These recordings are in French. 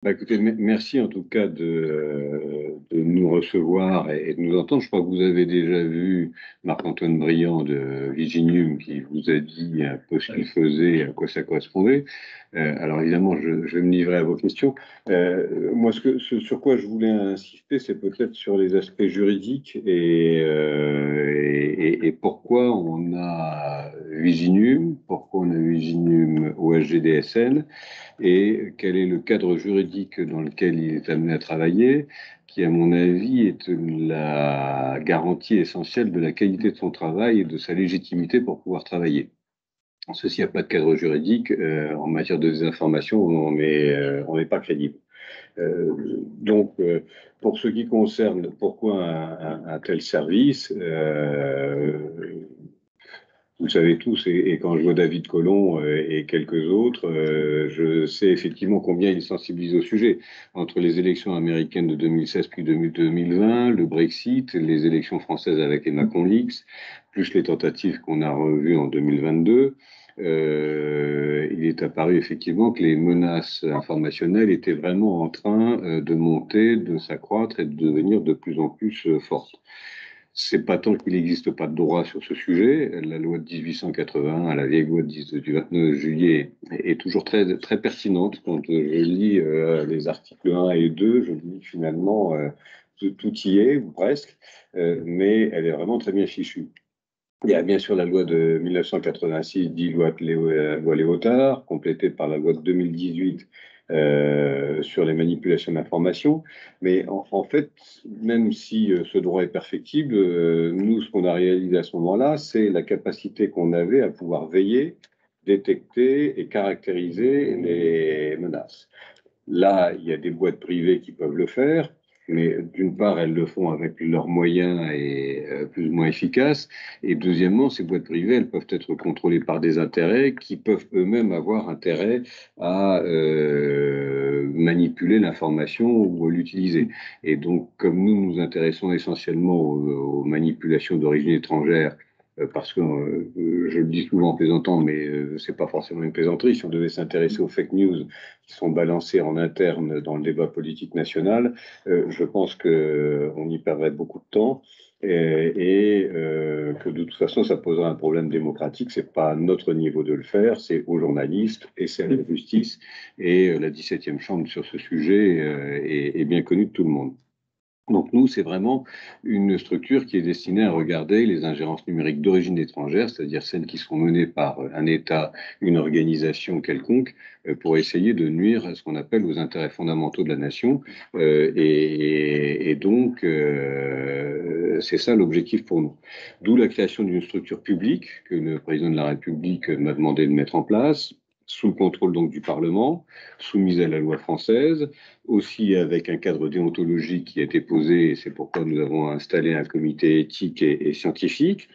Écoutez, merci en tout cas de nous recevoir et de nous entendre. Je crois que vous avez déjà vu Marc-Antoine Briand de Viginium qui vous a dit un peu ce qu'il faisait et à quoi ça correspondait. Alors évidemment, je vais me livrer à vos questions. Moi, ce sur quoi je voulais insister, c'est peut-être sur les aspects juridiques et pourquoi on a Viginium, pourquoi on a Viginium au SGDSN et quel est le cadre juridique dans lequel il est amené à travailler, qui, à mon avis, est la garantie essentielle de la qualité de son travail et de sa légitimité pour pouvoir travailler. Ceci, il n'y a pas de cadre juridique. En matière de désinformation, on n'est pas crédible. Donc, pour ce qui concerne pourquoi un tel service, vous le savez tous, et quand je vois David Colomb et quelques autres, je sais effectivement combien il sensibilise au sujet. Entre les élections américaines de 2016 puis 2020, le Brexit, les élections françaises avec les Macron Leaks, plus les tentatives qu'on a revues en 2022, il est apparu effectivement que les menaces informationnelles étaient vraiment en train de monter, de s'accroître et de devenir de plus en plus fortes. C'est pas tant qu'il n'existe pas de droit sur ce sujet. La loi de 1881, la vieille loi du 29 juillet, est toujours très, très pertinente. Quand je lis les articles 1 et 2, je dis finalement tout y est, ou presque, mais elle est vraiment très bien fichue. Il y a bien sûr la loi de 1986, dit loi Léotard, complétée par la loi de 2018 sur les manipulations d'informations. Mais en fait, même si ce droit est perfectible, nous, ce qu'on a réalisé à ce moment-là, c'est la capacité qu'on avait à pouvoir veiller, détecter et caractériser les menaces. Là, il y a des boîtes privées qui peuvent le faire, mais d'une part, elles le font avec leurs moyens et plus ou moins efficaces. Et deuxièmement, ces boîtes privées, elles peuvent être contrôlées par des intérêts qui peuvent eux-mêmes avoir intérêt à manipuler l'information ou l'utiliser. Et donc, comme nous nous intéressons essentiellement aux manipulations d'origine étrangère, parce que je le dis souvent en plaisantant, mais c'est pas forcément une plaisanterie. Si on devait s'intéresser aux fake news qui sont balancées en interne dans le débat politique national, je pense qu'on y perdrait beaucoup de temps et que de toute façon, ça poserait un problème démocratique. C'est pas notre niveau de le faire, c'est aux journalistes et c'est à la justice. Et la 17e chambre sur ce sujet est bien connue de tout le monde. Donc nous, c'est vraiment une structure qui est destinée à regarder les ingérences numériques d'origine étrangère, c'est-à-dire celles qui sont menées par un État, une organisation quelconque, pour essayer de nuire à ce qu'on appelle aux intérêts fondamentaux de la nation. Et donc, c'est ça l'objectif pour nous. D'où la création d'une structure publique que le président de la République m'a demandé de mettre en place, sous le contrôle donc du Parlement, soumise à la loi française, aussi avec un cadre déontologique qui a été posé, et c'est pourquoi nous avons installé un comité éthique et scientifique,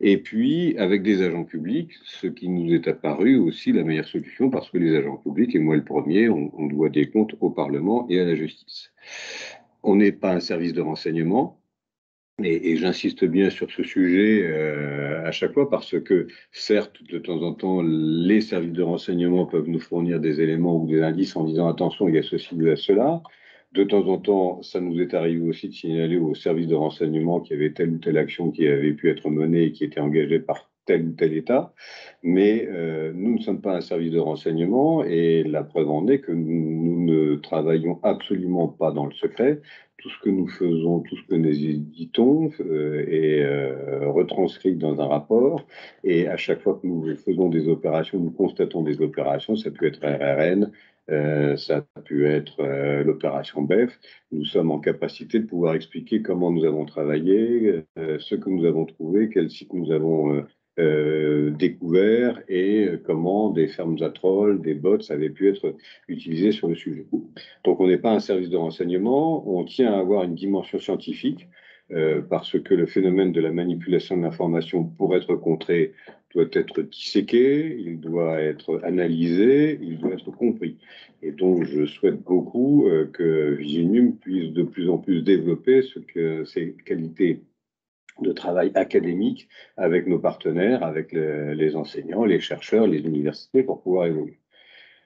et puis avec des agents publics, ce qui nous est apparu aussi la meilleure solution, parce que les agents publics, et moi le premier, on doit des comptes au Parlement et à la justice. On n'est pas un service de renseignement, et j'insiste bien sur ce sujet à chaque fois parce que, certes, de temps en temps, les services de renseignement peuvent nous fournir des éléments ou des indices en disant attention, il y a ceci ou il y a cela. De temps en temps, ça nous est arrivé aussi de signaler aux services de renseignement qu'il y avait telle ou telle action qui avait pu être menée et qui était engagée par tel ou tel État. Mais nous ne sommes pas un service de renseignement et la preuve en est que nous ne travaillons absolument pas dans le secret. Tout ce que nous faisons, tout ce que nous éditons est retranscrit dans un rapport. Et à chaque fois que nous faisons des opérations, nous constatons des opérations, ça peut être RRN, ça a pu être l'opération BEF. Nous sommes en capacité de pouvoir expliquer comment nous avons travaillé, ce que nous avons trouvé, quels sites nous avons découvert et comment des fermes à trolls, des bots avaient pu être utilisés sur le sujet. Donc on n'est pas un service de renseignement, on tient à avoir une dimension scientifique parce que le phénomène de la manipulation de l'information pour être contré doit être disséqué, il doit être analysé, il doit être compris. Et donc je souhaite beaucoup que Viginium puisse de plus en plus développer ces qualités de travail académique avec nos partenaires, avec les enseignants, les chercheurs, les universités pour pouvoir évoluer.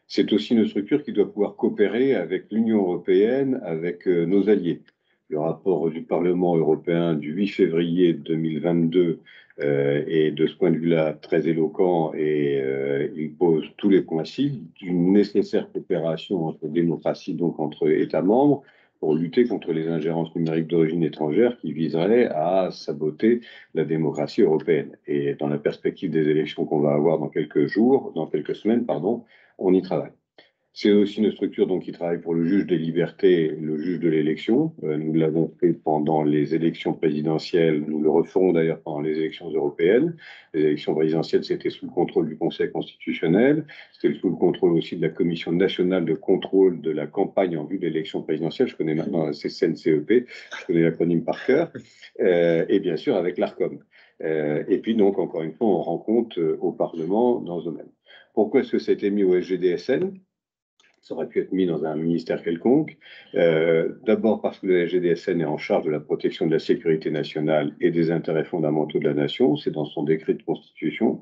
C'est aussi une structure qui doit pouvoir coopérer avec l'Union européenne, avec nos alliés. Le rapport du Parlement européen du 8 février 2022 est de ce point de vue-là très éloquent et il pose tous les principes d'une nécessaire coopération entre démocraties, donc entre États membres, pour lutter contre les ingérences numériques d'origine étrangère qui viseraient à saboter la démocratie européenne. Et dans la perspective des élections qu'on va avoir dans quelques jours, dans quelques semaines, pardon, on y travaille. C'est aussi une structure donc, qui travaille pour le juge des libertés, le juge de l'élection. Nous l'avons fait pendant les élections présidentielles, nous le referons d'ailleurs pendant les élections européennes. Les élections présidentielles, c'était sous le contrôle du Conseil constitutionnel, c'était sous le contrôle aussi de la Commission nationale de contrôle de la campagne en vue de l'élection présidentielle. Je connais maintenant la CNCEP, je connais l'acronyme par cœur, et bien sûr avec l'ARCOM. Et puis donc, encore une fois, on rend compte au Parlement dans ce domaine. Pourquoi est-ce que ça a été mis au SGDSN ? Ça aurait pu être mis dans un ministère quelconque. D'abord parce que le SGDSN est en charge de la protection de la sécurité nationale et des intérêts fondamentaux de la nation, c'est dans son décret de constitution.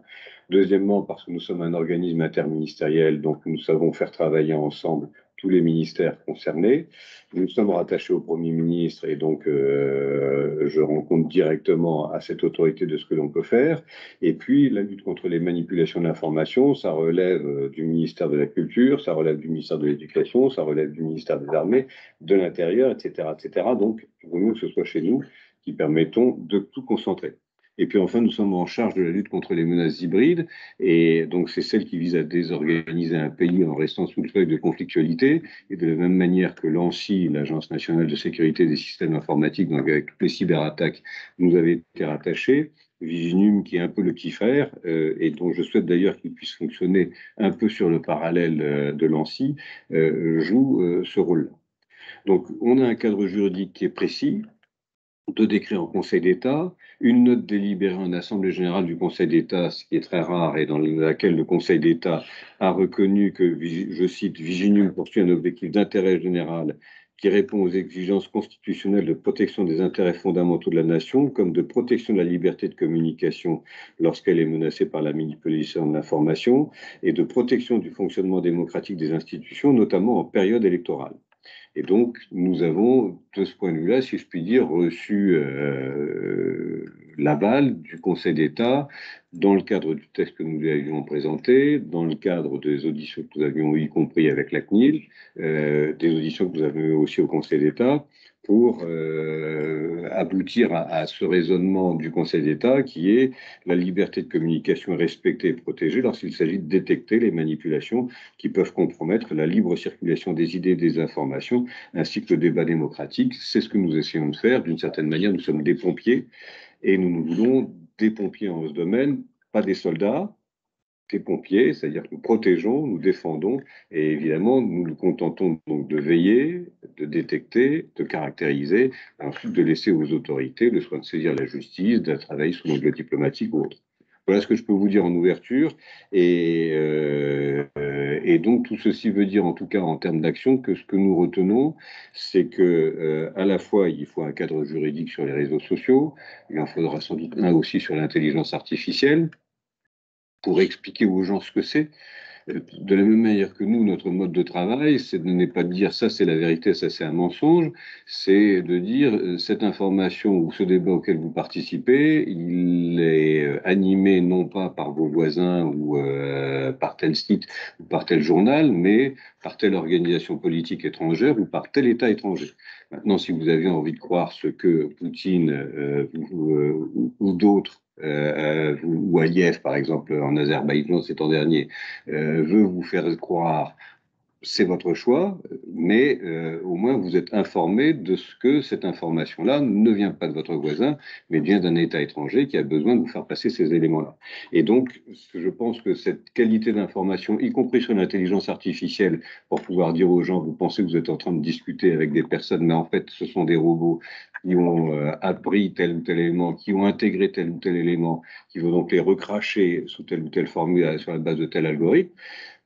Deuxièmement, parce que nous sommes un organisme interministériel, donc nous savons faire travailler ensemble tous les ministères concernés. Nous sommes rattachés au Premier ministre et donc je rends compte directement à cette autorité de ce que l'on peut faire. Et puis, la lutte contre les manipulations de l'information, ça relève du ministère de la Culture, ça relève du ministère de l'Éducation, ça relève du ministère des Armées, de l'Intérieur, etc., etc. Donc, il vaut mieux que ce soit chez nous qui permettons de tout concentrer. Et puis enfin, nous sommes en charge de la lutte contre les menaces hybrides, et donc c'est celle qui vise à désorganiser un pays en restant sous le seuil de conflictualité, et de la même manière que l'ANSSI, l'Agence nationale de sécurité des systèmes informatiques, donc avec les cyberattaques, nous avait été rattachés. Viginum, qui est un peu le petit frère, et dont je souhaite d'ailleurs qu'il puisse fonctionner un peu sur le parallèle de l'ANSSI, joue ce rôle-là. Donc, on a un cadre juridique qui est précis, deux décrets en Conseil d'État, une note délibérée en Assemblée générale du Conseil d'État, ce qui est très rare, et dans laquelle le Conseil d'État a reconnu que, je cite, Viginum poursuit un objectif d'intérêt général qui répond aux exigences constitutionnelles de protection des intérêts fondamentaux de la nation, comme de protection de la liberté de communication lorsqu'elle est menacée par la manipulation de l'information, et de protection du fonctionnement démocratique des institutions, notamment en période électorale. Et donc, nous avons, de ce point de vue-là, si je puis dire, reçu l'aval du Conseil d'État dans le cadre du texte que nous lui avions présenté, dans le cadre des auditions que nous avions eues, y compris avec la CNIL, des auditions que nous avons eues aussi au Conseil d'État, pour aboutir à ce raisonnement du Conseil d'État qui est la liberté de communication est respectée et protégée lorsqu'il s'agit de détecter les manipulations qui peuvent compromettre la libre circulation des idées et des informations, ainsi que le débat démocratique. C'est ce que nous essayons de faire. D'une certaine manière, nous sommes des pompiers et nous voulons des pompiers en ce domaine, pas des soldats, des pompiers, c'est-à-dire que nous protégeons, nous défendons, et évidemment, nous nous contentons donc de veiller, de détecter, de caractériser, et ensuite de laisser aux autorités le soin de saisir la justice, de travailler sous l'angle diplomatique ou autre. Voilà ce que je peux vous dire en ouverture. Et donc, tout ceci veut dire, en tout cas en termes d'action, que ce que nous retenons, c'est que à la fois, il faut un cadre juridique sur les réseaux sociaux, il en faudra sans doute un aussi sur l'intelligence artificielle, pour expliquer aux gens ce que c'est. De la même manière que nous, notre mode de travail, c'est de ne pas dire ça c'est la vérité, ça c'est un mensonge, c'est de dire cette information ou ce débat auquel vous participez, il est animé non pas par vos voisins ou par tel site ou par tel journal, mais par telle organisation politique étrangère ou par tel État étranger. Maintenant, si vous avez envie de croire ce que Poutine ou d'autres ou Aliyev, par exemple, en Azerbaïdjan, c'est en dernier, veut vous faire croire, c'est votre choix, mais au moins vous êtes informé de ce que cette information-là ne vient pas de votre voisin, mais vient d'un État étranger qui a besoin de vous faire passer ces éléments-là. Et donc, je pense que cette qualité d'information, y compris sur l'intelligence artificielle, pour pouvoir dire aux gens, vous pensez que vous êtes en train de discuter avec des personnes, mais en fait, ce sont des robots qui ont appris tel ou tel élément, qui ont intégré tel ou tel élément, qui vont donc les recracher sous telle ou telle formule sur la base de tel algorithme.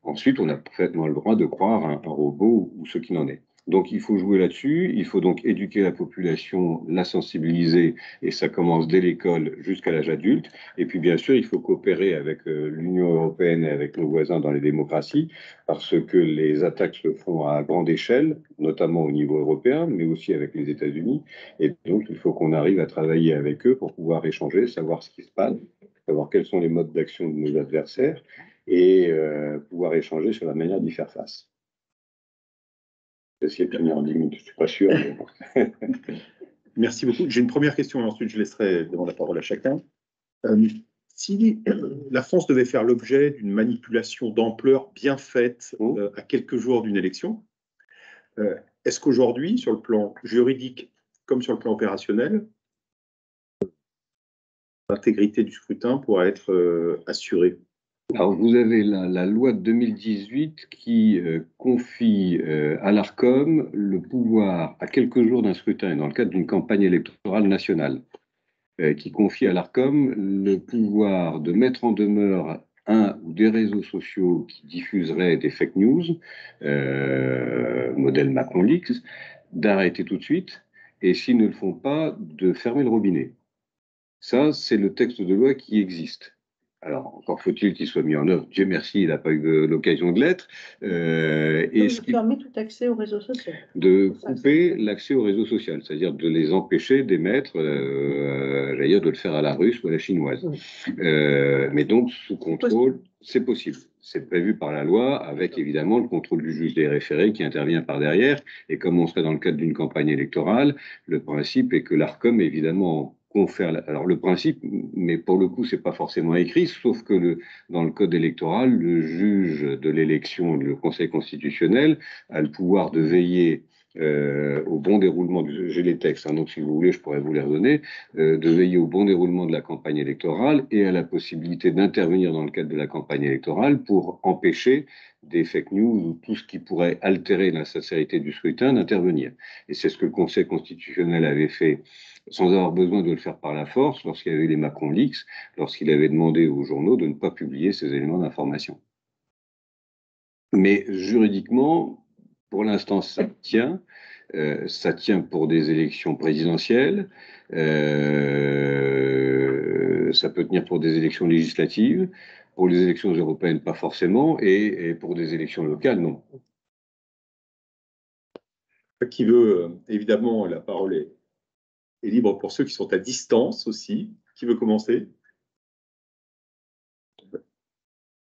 Ensuite, on a parfaitement le droit de croire un robot ou ce qu'il en est. Donc, il faut jouer là-dessus, il faut donc éduquer la population, la sensibiliser, et ça commence dès l'école jusqu'à l'âge adulte. Et puis, bien sûr, il faut coopérer avec l'Union européenne et avec nos voisins dans les démocraties, parce que les attaques se font à grande échelle, notamment au niveau européen, mais aussi avec les États-Unis. Et donc, il faut qu'on arrive à travailler avec eux pour pouvoir échanger, savoir ce qui se passe, savoir quels sont les modes d'action de nos adversaires, et pouvoir échanger sur la manière d'y faire face. Essayer de tenir en 10 minutes, je ne suis pas sûr. Mais... Merci beaucoup. J'ai une première question et ensuite je laisserai demander la parole à chacun. Si la France devait faire l'objet d'une manipulation d'ampleur bien faite à quelques jours d'une élection, est-ce qu'aujourd'hui, sur le plan juridique comme sur le plan opérationnel, l'intégrité du scrutin pourra être assurée? Alors, vous avez la loi de 2018 qui confie à l'Arcom le pouvoir, à quelques jours d'un scrutin, dans le cadre d'une campagne électorale nationale, qui confie à l'Arcom le pouvoir de mettre en demeure un ou des réseaux sociaux qui diffuseraient des fake news, modèle Macron Leaks, d'arrêter tout de suite, et s'ils ne le font pas, de fermer le robinet. Ça, c'est le texte de loi qui existe. Alors, encore faut-il qu'il soit mis en œuvre. Dieu merci, il n'a pas eu l'occasion de l'être. Et ce qui permet tout accès aux réseaux sociaux. De couper l'accès aux réseaux sociaux, c'est-à-dire de les empêcher d'émettre, d'ailleurs de le faire à la russe ou à la chinoise. Oui. Mais donc, sous contrôle, c'est possible. C'est prévu par la loi, avec évidemment le contrôle du juge des référés qui intervient par derrière. Et comme on serait dans le cadre d'une campagne électorale, le principe est que l'Arcom, évidemment, confère. Alors le principe, mais pour le coup, c'est pas forcément écrit, sauf que dans le code électoral, le juge de l'élection, le Conseil constitutionnel, a le pouvoir de veiller au bon déroulement, j'ai les textes, hein, donc si vous voulez, je pourrais vous les redonner, de veiller au bon déroulement de la campagne électorale et à la possibilité d'intervenir dans le cadre de la campagne électorale pour empêcher des fake news ou tout ce qui pourrait altérer la sincérité du scrutin d'intervenir. Et c'est ce que le Conseil constitutionnel avait fait sans avoir besoin de le faire par la force lorsqu'il y avait les Macron Leaks, lorsqu'il avait demandé aux journaux de ne pas publier ces éléments d'information. Mais juridiquement, pour l'instant, ça tient. Ça tient pour des élections présidentielles. Ça peut tenir pour des élections législatives. Pour les élections européennes, pas forcément. Et pour des élections locales, non. Qui veut, évidemment, la parole est libre pour ceux qui sont à distance aussi. Qui veut commencer?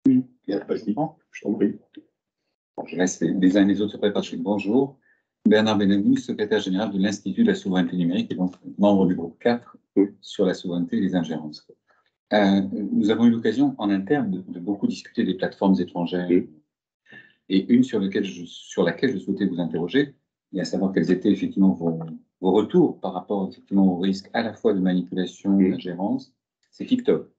Oui, je t'en prie. Bon, je laisse les uns et les autres se préparer. Bonjour, Bernard Benamou, secrétaire général de l'Institut de la souveraineté numérique et donc membre du groupe 4 sur la souveraineté et les ingérences. Nous avons eu l'occasion en interne de beaucoup discuter des plateformes étrangères et une sur laquelle je souhaitais vous interroger, et à savoir quels étaient effectivement vos retours par rapport effectivement au risque à la fois de manipulation et d'ingérence, c'est TikTok,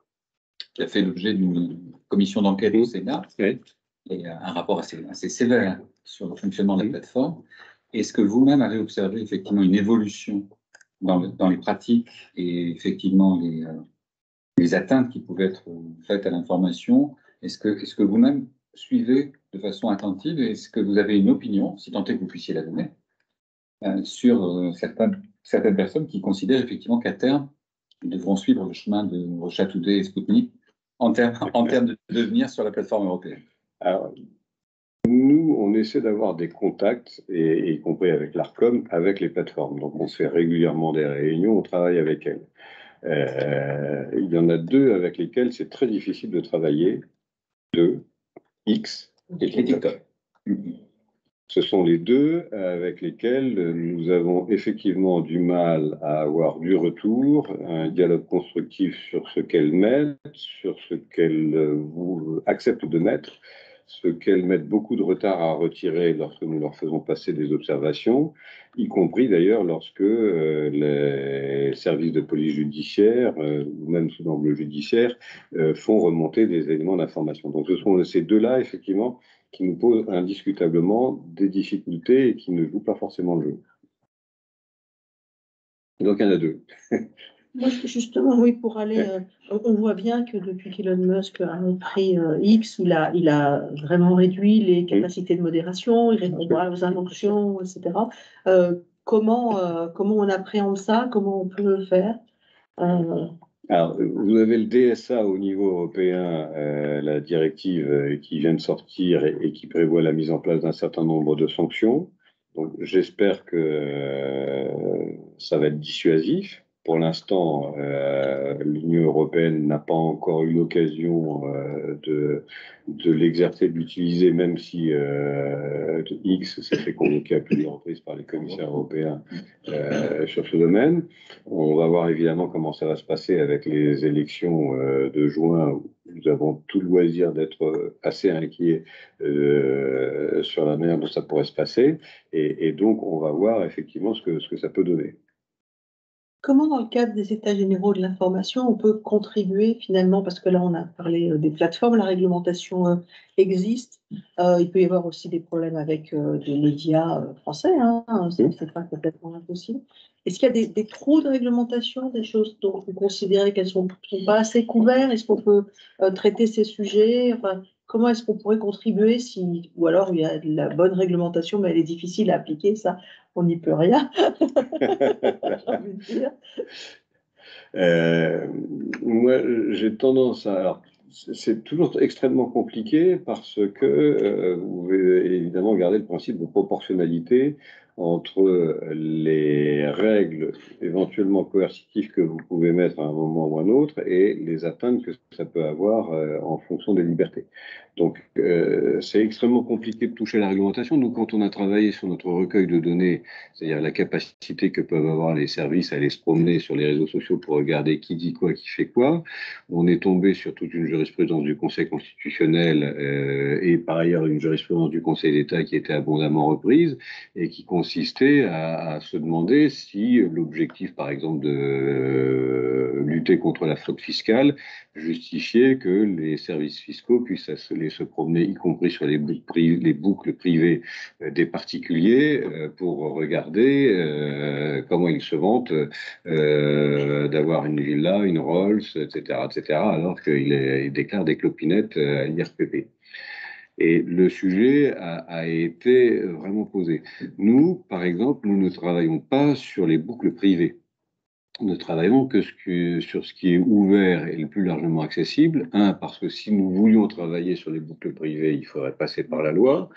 qui a fait l'objet d'une commission d'enquête au Sénat et un rapport assez sévère sur le fonctionnement de la plateforme. Est-ce que vous-même avez observé effectivement une évolution dans les pratiques et effectivement les atteintes qui pouvaient être faites à l'information? Est-ce que vous-même suivez de façon attentive et est-ce que vous avez une opinion, si tant est que vous puissiez la donner, sur certaines personnes qui considèrent effectivement qu'à terme, ils devront suivre le chemin de Russia Today et Sputnik en termes de devenir sur la plateforme européenne? Alors, nous, on essaie d'avoir des contacts, y compris avec l'Arcom, avec les plateformes. Donc, on se fait régulièrement des réunions, on travaille avec elles. Il y en a deux avec lesquelles c'est très difficile de travailler. X et TikTok. Ce sont les deux avec lesquels nous avons effectivement du mal à avoir du retour, un dialogue constructif sur ce qu'elles mettent, sur ce qu'elles acceptent de mettre, ce qu'elles mettent beaucoup de retard à retirer lorsque nous leur faisons passer des observations, y compris d'ailleurs lorsque les services de police judiciaire, ou même sous l'angle judiciaire, font remonter des éléments d'information. Donc ce sont ces deux-là, effectivement, qui nous posent indiscutablement des difficultés et qui ne jouent pas forcément le jeu. Donc il y en a deux. Moi, justement, oui, pour aller, on voit bien que depuis qu'Elon Musk a pris X, il a vraiment réduit les capacités de modération, il répond aux injonctions, etc. Comment on appréhende ça? Comment on peut le faire? Alors, vous avez le DSA au niveau européen, la directive qui vient de sortir et qui prévoit la mise en place d'un certain nombre de sanctions. Donc, j'espère que ça va être dissuasif. Pour l'instant, l'Union européenne n'a pas encore eu l'occasion de l'exercer, de l'utiliser, même si X s'est fait convoquer à plusieurs reprises par les commissaires européens sur ce domaine. On va voir évidemment comment ça va se passer avec les élections de juin. Nous avons tout le loisir d'être assez inquiets sur la manière dont ça pourrait se passer. Et donc, on va voir effectivement ce que ça peut donner. Comment, dans le cadre des États généraux de l'information, on peut contribuer finalement, parce que là, on a parlé des plateformes, la réglementation existe. Il peut y avoir aussi des problèmes avec des médias français, hein, c'est pas complètement impossible. Est-ce qu'il y a des trous de réglementation, des choses dont vous considérez qu'elles ne sont pas assez couvertes? Est-ce qu'on peut traiter ces sujets? Enfin, comment est-ce qu'on pourrait contribuer ou alors il y a de la bonne réglementation, mais elle est difficile à appliquer, ça, on n'y peut rien. J'ai envie de dire. Moi, j'ai tendance à... Alors, c'est toujours extrêmement compliqué parce que vous pouvez évidemment garder le principe de proportionnalité entre les règles éventuellement coercitives que vous pouvez mettre à un moment ou à un autre et les atteintes que ça peut avoir en fonction des libertés. Donc, c'est extrêmement compliqué de toucher à la réglementation. Nous, quand on a travaillé sur notre recueil de données, c'est-à-dire la capacité que peuvent avoir les services à aller se promener sur les réseaux sociaux pour regarder qui dit quoi, qui fait quoi, on est tombé sur toute une jurisprudence du Conseil constitutionnel et par ailleurs une jurisprudence du Conseil d'État qui était abondamment reprise et qui consistait à se demander si l'objectif, par exemple, de lutter contre la fraude fiscale justifiait que les services fiscaux puissent se promener, y compris sur les boucles privées des particuliers, pour regarder comment ils se vantent d'avoir une villa, une Rolls, etc., alors qu'ils déclarent des clopinettes à l'IRPP. Et le sujet a été vraiment posé. Nous, par exemple, nous ne travaillons pas sur les boucles privées. Ne travaillons que sur ce qui est ouvert et le plus largement accessible. Un, parce que si nous voulions travailler sur les boucles privées, il faudrait passer par la loi.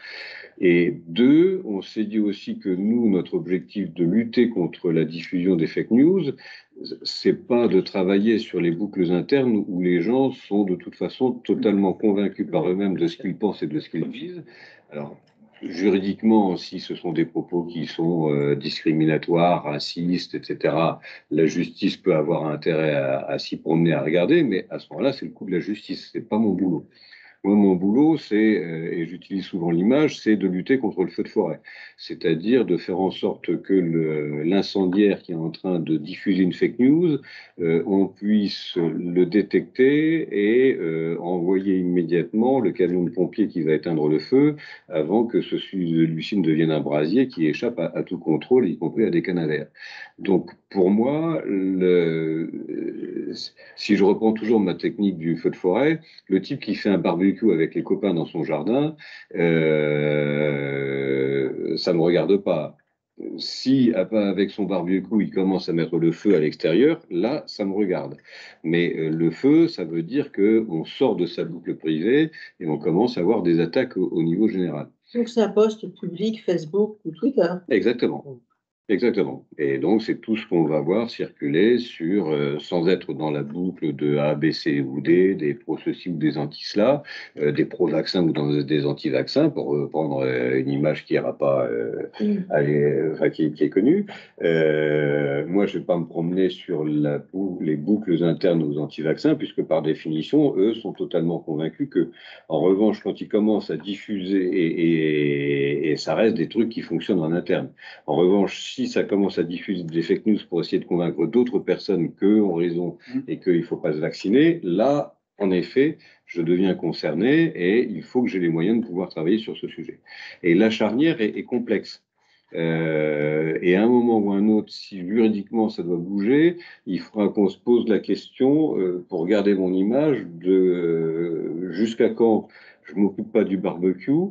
Et deux, on s'est dit aussi que nous, notre objectif de lutter contre la diffusion des fake news, c'est pas de travailler sur les boucles internes où les gens sont de toute façon totalement convaincus par eux-mêmes de ce qu'ils pensent et de ce qu'ils disent. Alors, juridiquement, si ce sont des propos qui sont discriminatoires, racistes, etc., la justice peut avoir intérêt à s'y promener, à regarder, mais à ce moment-là, c'est le coup de la justice, c'est pas mon boulot. Moi, mon boulot, et j'utilise souvent l'image, c'est de lutter contre le feu de forêt. C'est-à-dire de faire en sorte que l'incendiaire qui est en train de diffuser une fake news, on puisse le détecter et envoyer immédiatement le camion de pompiers qui va éteindre le feu avant que celui-ci ne devienne un brasier qui échappe à tout contrôle, y compris à des canadaires. Donc, pour moi, si je reprends toujours ma technique du feu de forêt, le type qui fait un barbecue avec les copains dans son jardin, ça ne me regarde pas. Si avec son barbecue, il commence à mettre le feu à l'extérieur, là, ça me regarde. Mais le feu, ça veut dire qu'on sort de sa boucle privée et on commence à avoir des attaques au niveau général. Donc c'est un post public, Facebook ou Twitter. Exactement. Exactement. Et donc, c'est tout ce qu'on va voir circuler sans être dans la boucle de A, B, C ou D, des pro-ceci ou des anti-cela, des pro-vaccins ou des anti-vaccins, pour prendre une image qui n'ira pas, qui est connue. Moi, je ne vais pas me promener sur les boucles internes aux anti-vaccins, puisque par définition, eux sont totalement convaincus que, en revanche, quand ils commencent à diffuser, et ça reste des trucs qui fonctionnent en interne. En revanche, si ça commence à diffuser des fake news pour essayer de convaincre d'autres personnes qu'eux ont raison et qu'il ne faut pas se vacciner, là, en effet, je deviens concerné et il faut que j'ai les moyens de pouvoir travailler sur ce sujet. Et la charnière est complexe Et à un moment ou un autre, si juridiquement ça doit bouger, il faudra qu'on se pose la question, pour garder mon image, de jusqu'à quand je m'occupe pas du barbecue,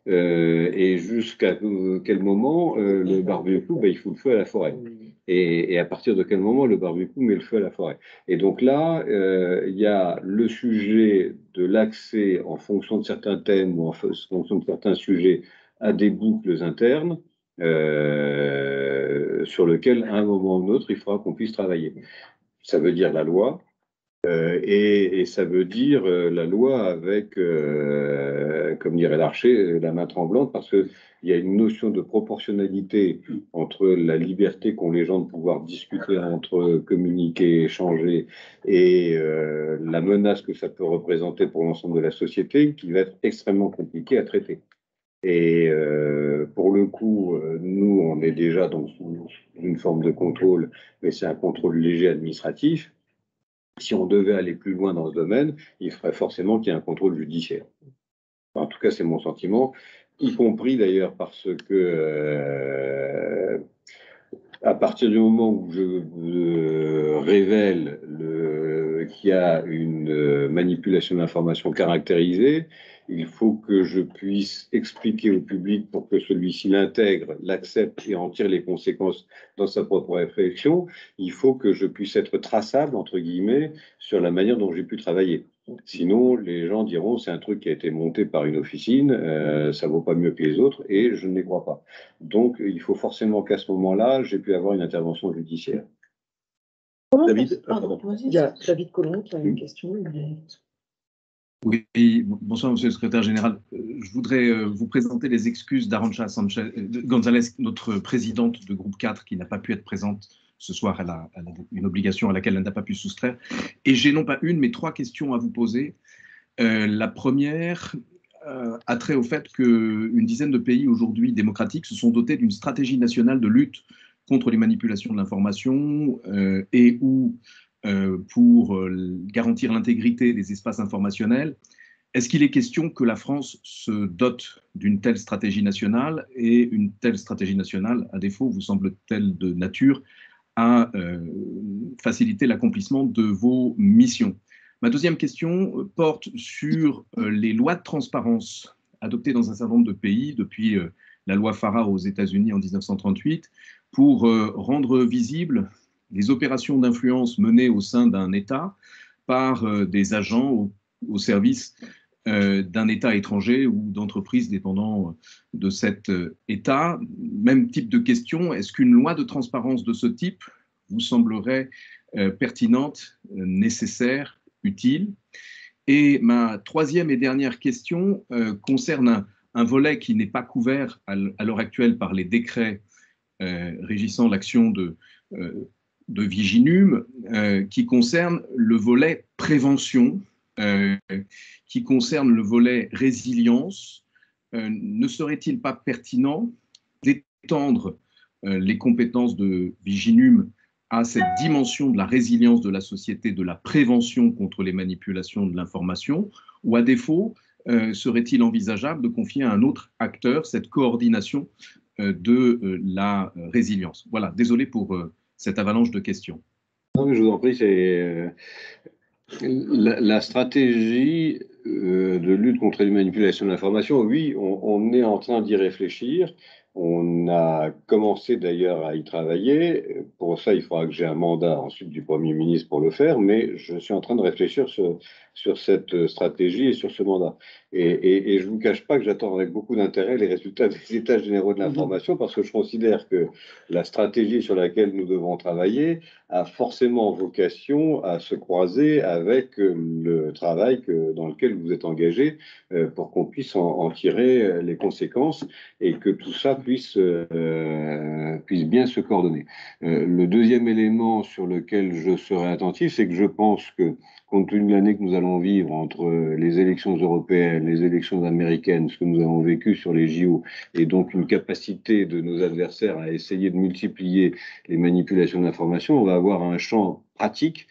et jusqu'à quel moment le barbecue, il fout le feu à la forêt. Et à partir de quel moment le barbecue met le feu à la forêt. Et donc là, il y a le sujet de l'accès en fonction de certains thèmes ou en fonction de certains sujets à des boucles internes, sur lequel, à un moment ou l'autre, il faudra qu'on puisse travailler. Ça veut dire la loi, et ça veut dire la loi avec, comme dirait Larcher, la main tremblante, parce qu'il y a une notion de proportionnalité entre la liberté qu'ont les gens de pouvoir discuter entre eux, communiquer, échanger, et la menace que ça peut représenter pour l'ensemble de la société, qui va être extrêmement compliquée à traiter. Et pour le coup, nous, on est déjà dans une forme de contrôle, mais c'est un contrôle léger administratif. Si on devait aller plus loin dans ce domaine, il faudrait forcément qu'il y ait un contrôle judiciaire. En tout cas, c'est mon sentiment, y compris d'ailleurs parce que à partir du moment où je révèle qu'il y a une manipulation d'informations caractérisée, il faut que je puisse expliquer au public pour que celui-ci l'intègre, l'accepte et en tire les conséquences dans sa propre réflexion. Il faut que je puisse être traçable, entre guillemets, sur la manière dont j'ai pu travailler. Sinon, les gens diront c'est un truc qui a été monté par une officine, ça vaut pas mieux que les autres, et je ne les crois pas. Donc, il faut forcément qu'à ce moment-là, j'ai pu avoir une intervention judiciaire. David, Il y a David Colomb qui a une question. Oui, bonsoir Monsieur le Secrétaire Général. Je voudrais vous présenter les excuses d'Arantxa González, notre présidente de groupe 4, qui n'a pas pu être présente ce soir. Elle a une obligation à laquelle elle n'a pas pu soustraire. Et j'ai non pas une, mais 3 questions à vous poser. La première a trait au fait qu'une dizaine de pays aujourd'hui démocratiques se sont dotés d'une stratégie nationale de lutte contre les manipulations de l'information et ou pour garantir l'intégrité des espaces informationnels. Est-ce qu'il est question que la France se dote d'une telle stratégie nationale, et une telle stratégie nationale, à défaut, vous semble-t-elle de nature à faciliter l'accomplissement de vos missions? Ma deuxième question porte sur les lois de transparence adoptées dans un certain nombre de pays depuis la loi FARA aux États-Unis en 1938 pour rendre visibles les opérations d'influence menées au sein d'un État par des agents au service d'un État étranger ou d'entreprises dépendant de cet État. Même type de question, est-ce qu'une loi de transparence de ce type vous semblerait pertinente, nécessaire, utile? Et ma troisième et dernière question concerne un volet qui n'est pas couvert à l'heure actuelle par les décrets régissant l'action de Viginum, qui concerne le volet prévention, qui concerne le volet résilience. Ne serait-il pas pertinent d'étendre les compétences de Viginum à cette dimension de la résilience de la société, de la prévention contre les manipulations de l'information, ou à défaut, serait-il envisageable de confier à un autre acteur cette coordination de la résilience? Voilà, désolé pour cette avalanche de questions. Non, mais je vous en prie, c'est la stratégie de lutte contre les manipulations de l'information. Oui, on est en train d'y réfléchir. On a commencé d'ailleurs à y travailler. Pour ça, il faudra que j'ai un mandat ensuite du Premier ministre pour le faire, mais je suis en train de réfléchir sur cette stratégie et sur ce mandat. Et je ne vous cache pas que j'attends avec beaucoup d'intérêt les résultats des États généraux de l'information, parce que je considère que la stratégie sur laquelle nous devons travailler a forcément vocation à se croiser avec le travail dans lequel vous êtes engagé, pour qu'on puisse en tirer les conséquences et que tout ça puisse bien se coordonner. Le deuxième élément sur lequel je serai attentif, c'est que je pense que, compte tenu de l'année que nous allons vivre entre les élections européennes, les élections américaines, ce que nous avons vécu sur les JO, et donc une capacité de nos adversaires à essayer de multiplier les manipulations d'informations, on va avoir un champ pratique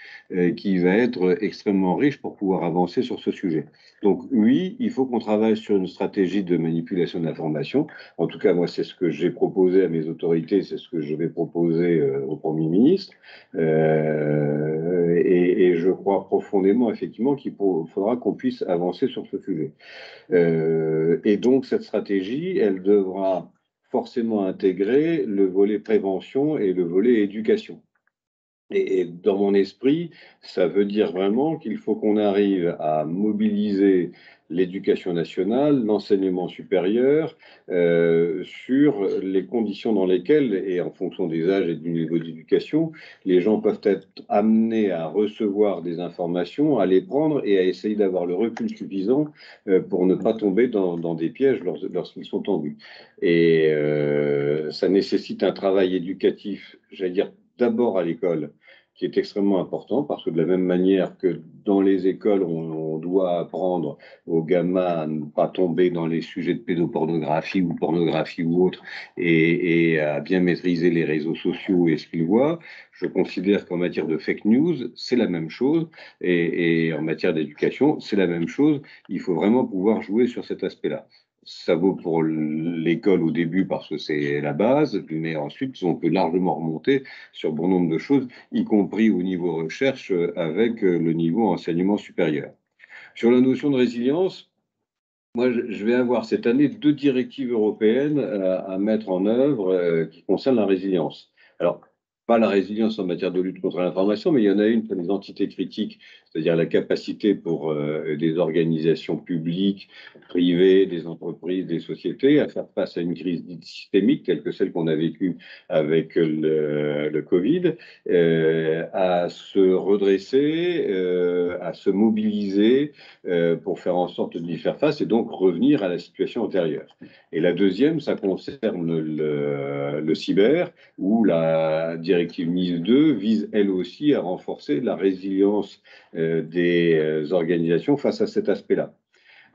qui va être extrêmement riche pour pouvoir avancer sur ce sujet. Donc oui, il faut qu'on travaille sur une stratégie de manipulation de l'information. En tout cas, moi, c'est ce que j'ai proposé à mes autorités, c'est ce que je vais proposer au Premier ministre. Et je crois profondément, effectivement, qu'il faudra qu'on puisse avancer sur ce sujet. Et donc, cette stratégie, elle devra forcément intégrer le volet prévention et le volet éducation. Et dans mon esprit, ça veut dire vraiment qu'il faut qu'on arrive à mobiliser l'éducation nationale, l'enseignement supérieur, sur les conditions dans lesquelles, et en fonction des âges et du niveau d'éducation, les gens peuvent être amenés à recevoir des informations, à les prendre et à essayer d'avoir le recul suffisant pour ne pas tomber dans des pièges lorsqu'ils sont tendus. Et ça nécessite un travail éducatif, j'allais dire, d'abord à l'école, qui est extrêmement important, parce que de la même manière que dans les écoles, on doit apprendre aux gamins à ne pas tomber dans les sujets de pédopornographie ou pornographie ou autre, et à bien maîtriser les réseaux sociaux et ce qu'ils voient, je considère qu'en matière de fake news, c'est la même chose, et en matière d'éducation, c'est la même chose. Il faut vraiment pouvoir jouer sur cet aspect-là. Ça vaut pour l'école au début parce que c'est la base, mais ensuite on peut largement remonter sur bon nombre de choses, y compris au niveau recherche avec le niveau enseignement supérieur. Sur la notion de résilience, moi je vais avoir cette année 2 directives européennes à mettre en œuvre qui concernent la résilience. Alors, pas la résilience en matière de lutte contre l'information, mais il y en a une pour les entités critiques, c'est-à-dire la capacité pour des organisations publiques, privées, des entreprises, des sociétés à faire face à une crise dite systémique telle que celle qu'on a vécue avec le Covid, à se redresser, à se mobiliser pour faire en sorte d'y faire face et donc revenir à la situation antérieure. Et la deuxième, ça concerne le cyber, où la directive NIS 2 vise elle aussi à renforcer la résilience des organisations face à cet aspect-là.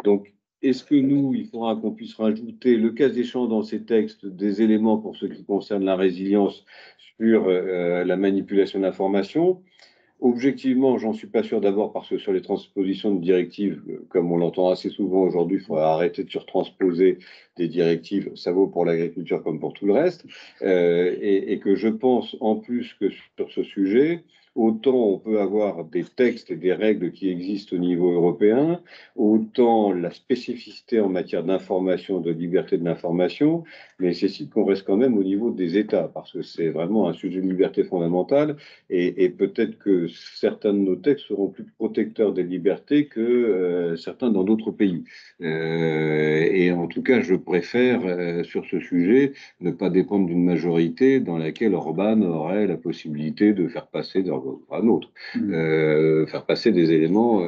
Donc, est-ce que nous, il faudra qu'on puisse rajouter, le cas échéant dans ces textes, des éléments pour ce qui concerne la résilience sur la manipulation d'informations? Objectivement, j'en suis pas sûr, d'abord parce que sur les transpositions de directives, comme on l'entend assez souvent aujourd'hui, il faudra arrêter de surtransposer des directives, ça vaut pour l'agriculture comme pour tout le reste, et que je pense en plus que sur ce sujet, autant on peut avoir des textes et des règles qui existent au niveau européen, autant la spécificité en matière d'information, de liberté de l'information, nécessite qu'on reste quand même au niveau des États, parce que c'est vraiment un sujet de liberté fondamentale, et peut-être que certains de nos textes seront plus protecteurs des libertés que certains dans d'autres pays. Et en tout cas, je préfère, sur ce sujet, ne pas dépendre d'une majorité dans laquelle Orban aurait la possibilité de faire passer, un autre, faire passer des éléments.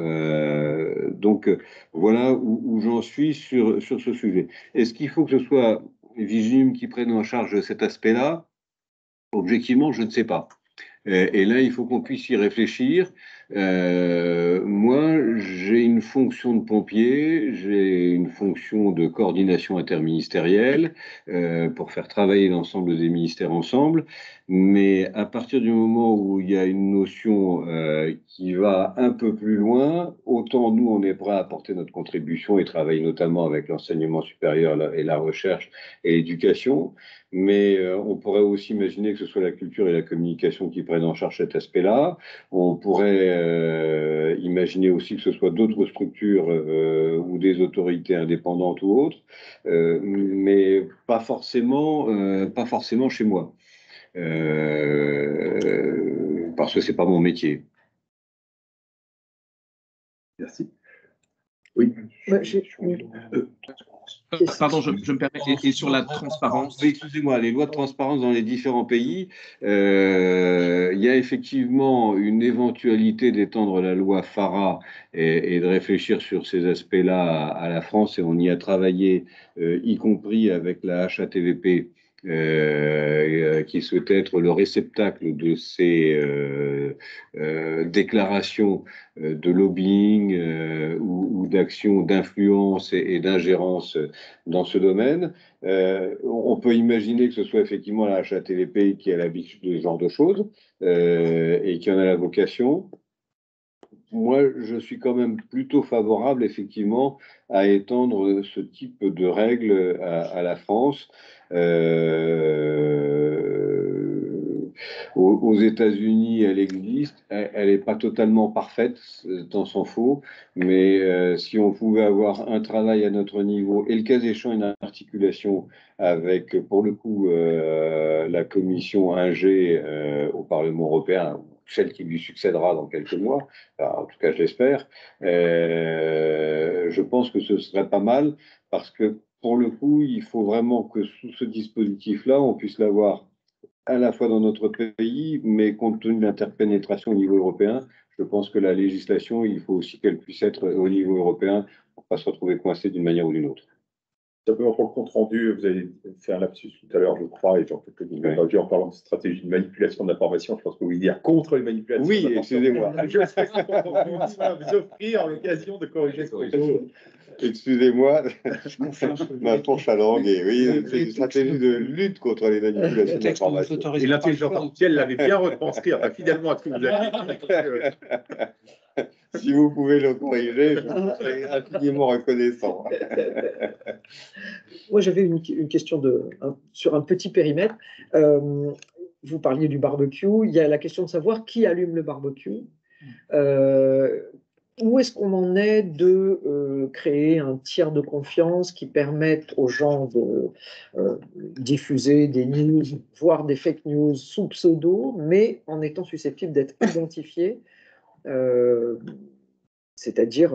Donc, voilà où j'en suis sur ce sujet. Est-ce qu'il faut que ce soit Vigim qui prenne en charge cet aspect-là? Objectivement, je ne sais pas. Et là, il faut qu'on puisse y réfléchir. Moi, j'ai une fonction de pompier, j'ai une fonction de coordination interministérielle pour faire travailler l'ensemble des ministères ensemble. Mais à partir du moment où il y a une notion qui va un peu plus loin, autant nous, on est prêt à apporter notre contribution et travailler notamment avec l'enseignement supérieur et la recherche et l'éducation. Mais on pourrait aussi imaginer que ce soit la culture et la communication qui prennent en charge cet aspect-là. On pourrait imaginer aussi que ce soit d'autres structures ou des autorités indépendantes ou autres, mais pas forcément chez moi, parce que c'est pas mon métier. Merci. Oui. Pardon, je me permets. Et sur la transparence. Oui, excusez-moi, les lois de transparence dans les différents pays, il y a effectivement une éventualité d'étendre la loi FARA et de réfléchir sur ces aspects-là à la France, et on y a travaillé, y compris avec la HATVP. Qui souhaitait être le réceptacle de ces déclarations de lobbying ou d'actions d'influence et d'ingérence dans ce domaine. On peut imaginer que ce soit effectivement la HATVP qui a l'habitude de ce genre de choses et qui en a la vocation. Moi, je suis quand même plutôt favorable, effectivement, à étendre ce type de règles à la France. Aux États-Unis, elle existe. Elle n'est pas totalement parfaite, tant s'en faut. Mais si on pouvait avoir un travail à notre niveau, et le cas échéant, une articulation avec, pour le coup, la commission 1G au Parlement européen, celle qui lui succédera dans quelques mois, en tout cas je l'espère, je pense que ce serait pas mal parce que pour le coup, il faut vraiment que sous ce dispositif-là, on puisse l'avoir à la fois dans notre pays, mais compte tenu de l'interpénétration au niveau européen, je pense que la législation, il faut aussi qu'elle puisse être au niveau européen pour ne pas se retrouver coincé d'une manière ou d'une autre. Simplement pour le compte rendu, vous avez fait un lapsus tout à l'heure, je crois, et j'en fais que vous avez entendu en parlant de stratégie de manipulation de l'information. Je pense que vous voulez dire contre les manipulations. Oui, excusez-moi. Je fais ça pour vous offrir l'occasion de corriger ce propos. Excusez-moi, ma fourche à langue, et oui, c'est une stratégie de lutte contre les manipulations d'information. Et l'intelligence artificielle l'avait bien retranscrit, enfin, fidèlement à ce que vous avez dit. Si vous pouvez le corriger, je serai infiniment reconnaissant. Moi, j'avais une question sur un petit périmètre. Vous parliez du barbecue. Il y a la question de savoir qui allume le barbecue. Où est-ce qu'on en est de créer un tiers de confiance qui permette aux gens de diffuser des news, voire des fake news sous pseudo, mais en étant susceptibles d'être identifiés, c'est-à-dire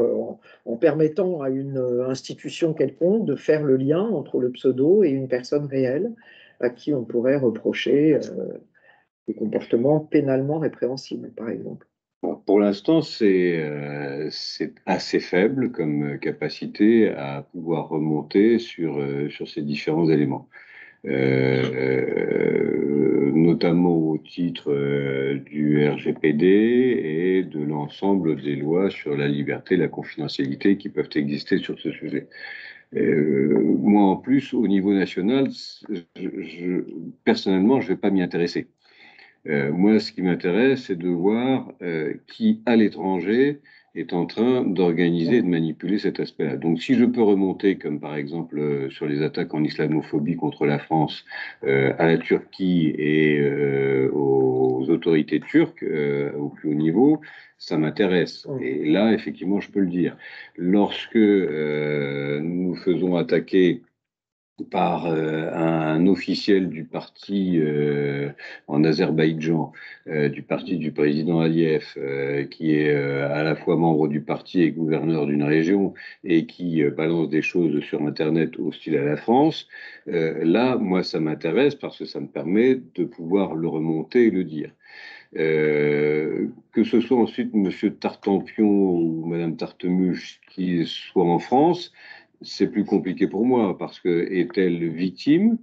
en permettant à une institution quelconque de faire le lien entre le pseudo et une personne réelle à qui on pourrait reprocher des comportements pénalement répréhensibles, par exemple. Pour l'instant, c'est assez faible comme capacité à pouvoir remonter sur ces différents éléments. Notamment au titre du RGPD et de l'ensemble des lois sur la liberté et la confidentialité qui peuvent exister sur ce sujet. Moi, en plus, au niveau national, personnellement, je ne vais pas m'y intéresser. Moi, ce qui m'intéresse, c'est de voir qui, à l'étranger, est en train d'organiser et de manipuler cet aspect-là. Donc, si je peux remonter, comme par exemple sur les attaques en islamophobie contre la France, à la Turquie et aux autorités turques au plus haut niveau, ça m'intéresse. Et là, effectivement, je peux le dire. Lorsque nous nous faisons attaquer par un officiel du parti en Azerbaïdjan, du parti du président Aliyev, qui est à la fois membre du parti et gouverneur d'une région, et qui balance des choses sur Internet hostiles à la France, là, moi, ça m'intéresse parce que ça me permet de pouvoir le remonter et le dire. Que ce soit ensuite M. Tartampion ou Mme Tartemuche qui soit en France, c'est plus compliqué pour moi parce que est-elle victime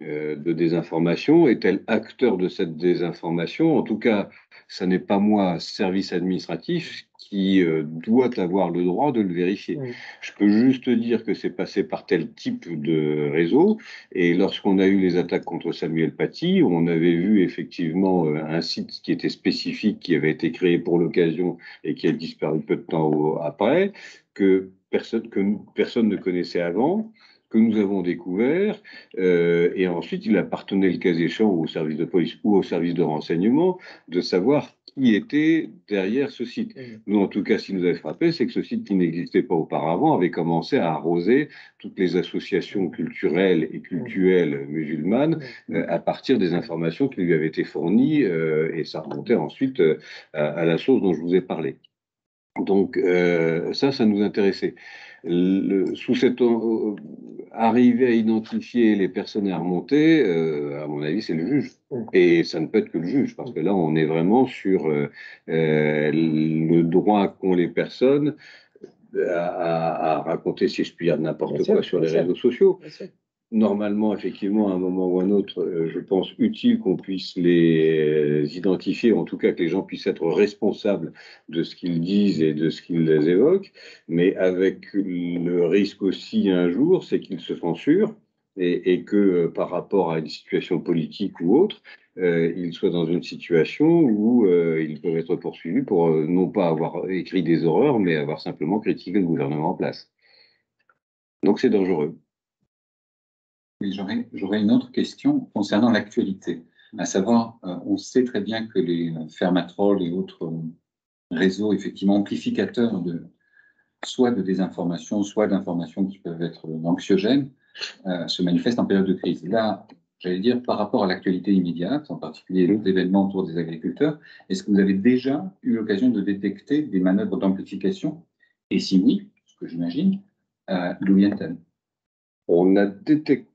de désinformation? Est-elle acteur de cette désinformation? En tout cas, ça n'est pas moi, service administratif, qui doit avoir le droit de le vérifier. Je peux juste dire que c'est passé par tel type de réseau. Et lorsqu'on a eu les attaques contre Samuel Paty, on avait vu effectivement un site qui était spécifique, qui avait été créé pour l'occasion et qui a disparu peu de temps après, que personne ne connaissait avant, que nous avons découvert, et ensuite il appartenait le cas échéant au service de police ou au service de renseignement de savoir qui était derrière ce site. Nous, en tout cas, ce qui nous avait frappé, c'est que ce site qui n'existait pas auparavant avait commencé à arroser toutes les associations culturelles et cultuelles musulmanes à partir des informations qui lui avaient été fournies, et ça remontait ensuite à la source dont je vous ai parlé. Donc ça nous intéressait. Sous cette arriver à identifier les personnes à remonter, à mon avis, c'est le juge. Et ça ne peut être que le juge, parce que là, on est vraiment sur le droit qu'ont les personnes à raconter, si je puis dire, n'importe quoi sur les réseaux sociaux. normalement, effectivement, à un moment ou à un autre, je pense utile qu'on puisse les identifier, en tout cas que les gens puissent être responsables de ce qu'ils disent et de ce qu'ils évoquent, mais avec le risque aussi un jour, c'est qu'ils se censurent et que par rapport à une situation politique ou autre, ils soient dans une situation où ils peuvent être poursuivis pour non pas avoir écrit des horreurs, mais avoir simplement critiqué le gouvernement en place. Donc c'est dangereux. Oui, j'aurais une autre question concernant l'actualité. À savoir, on sait très bien que les Fermatrol et autres réseaux, effectivement, amplificateurs soit de désinformation, soit d'informations qui peuvent être anxiogènes, se manifestent en période de crise. Là, j'allais dire, par rapport à l'actualité immédiate, en particulier les événements autour des agriculteurs, est-ce que vous avez déjà eu l'occasion de détecter des manœuvres d'amplification? Et si oui, ce que j'imagine, d'où viennent-elles? On a détecté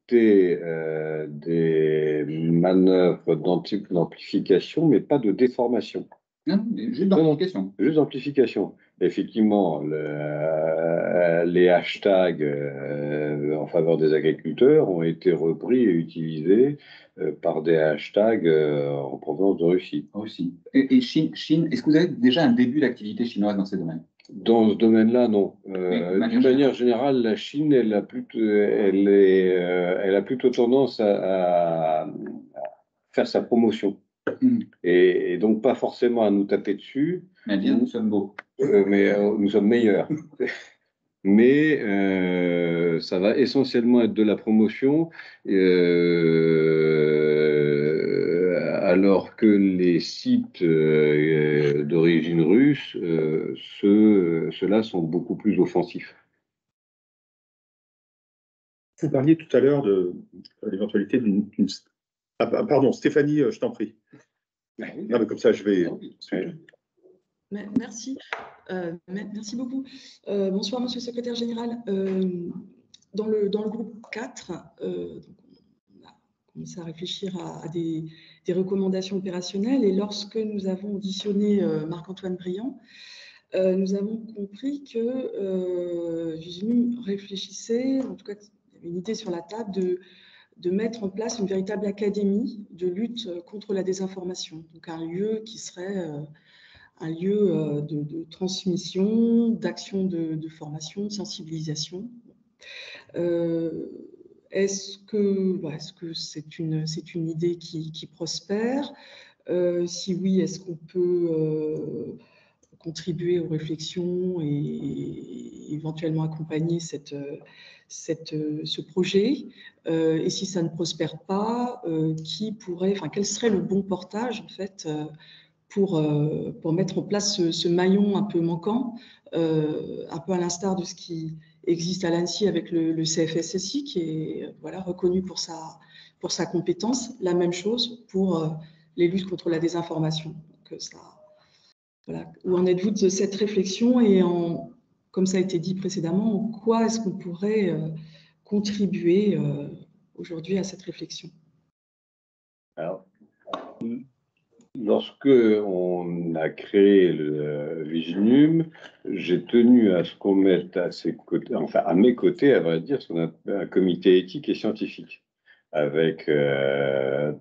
des manœuvres d'amplification, mais pas de déformation. Non, juste d'amplification. Juste d'amplification. Effectivement, les hashtags en faveur des agriculteurs ont été repris et utilisés par des hashtags en provenance de Russie. Aussi. Et Chine, est-ce que vous avez déjà un début d'activité chinoise dans ces domaines? Dans ce domaine-là, non. De D'une manière générale, la Chine, elle a plutôt tendance à faire sa promotion. Et donc pas forcément à nous taper dessus. Mais bien, nous sommes beaux. Mais nous sommes meilleurs. Mais ça va essentiellement être de la promotion, alors que les sites d'origine russe, ceux-là sont beaucoup plus offensifs. Vous parliez tout à l'heure de l'éventualité d'une... Ah, pardon, Stéphanie, je t'en prie. Non, mais comme ça, je vais... Merci. Merci beaucoup. Bonsoir, Monsieur le Secrétaire Général. Dans le groupe 4, on a commencé à réfléchir à des recommandations opérationnelles et lorsque nous avons auditionné Marc-Antoine Briand, nous avons compris que Viginum réfléchissait, en tout cas, il y avait une idée sur la table de mettre en place une véritable académie de lutte contre la désinformation. Donc un lieu qui serait un lieu de transmission, d'action de formation, de sensibilisation. Est-ce que c'est une idée qui prospère? Si oui, est-ce qu'on peut contribuer aux réflexions et éventuellement accompagner ce projet? Et si ça ne prospère pas, quel serait le bon portage en fait pour mettre en place ce maillon un peu manquant, un peu à l'instar de ce qui existe à l'ANSSI avec le CFSSI, qui est reconnu pour sa compétence. La même chose pour les luttes contre la désinformation. Donc, Où en êtes-vous de cette réflexion et comme ça a été dit précédemment, en quoi est-ce qu'on pourrait contribuer aujourd'hui à cette réflexion? Alors, lorsque on a créé le Viginum, j'ai tenu à ce qu'on mette à ses côtés, enfin à mes côtés, à vrai dire, un comité éthique et scientifique, avec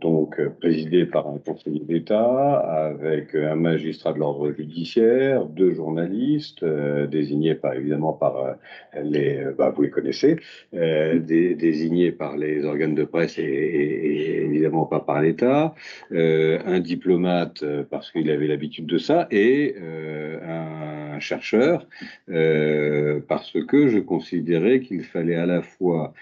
donc présidé par un conseiller d'État, avec un magistrat de l'ordre judiciaire, 2 journalistes désignés évidemment par vous les connaissez, désignés par les organes de presse et évidemment pas par l'État, un diplomate parce qu'il avait l'habitude de ça et un chercheur parce que je considérais qu'il fallait à la fois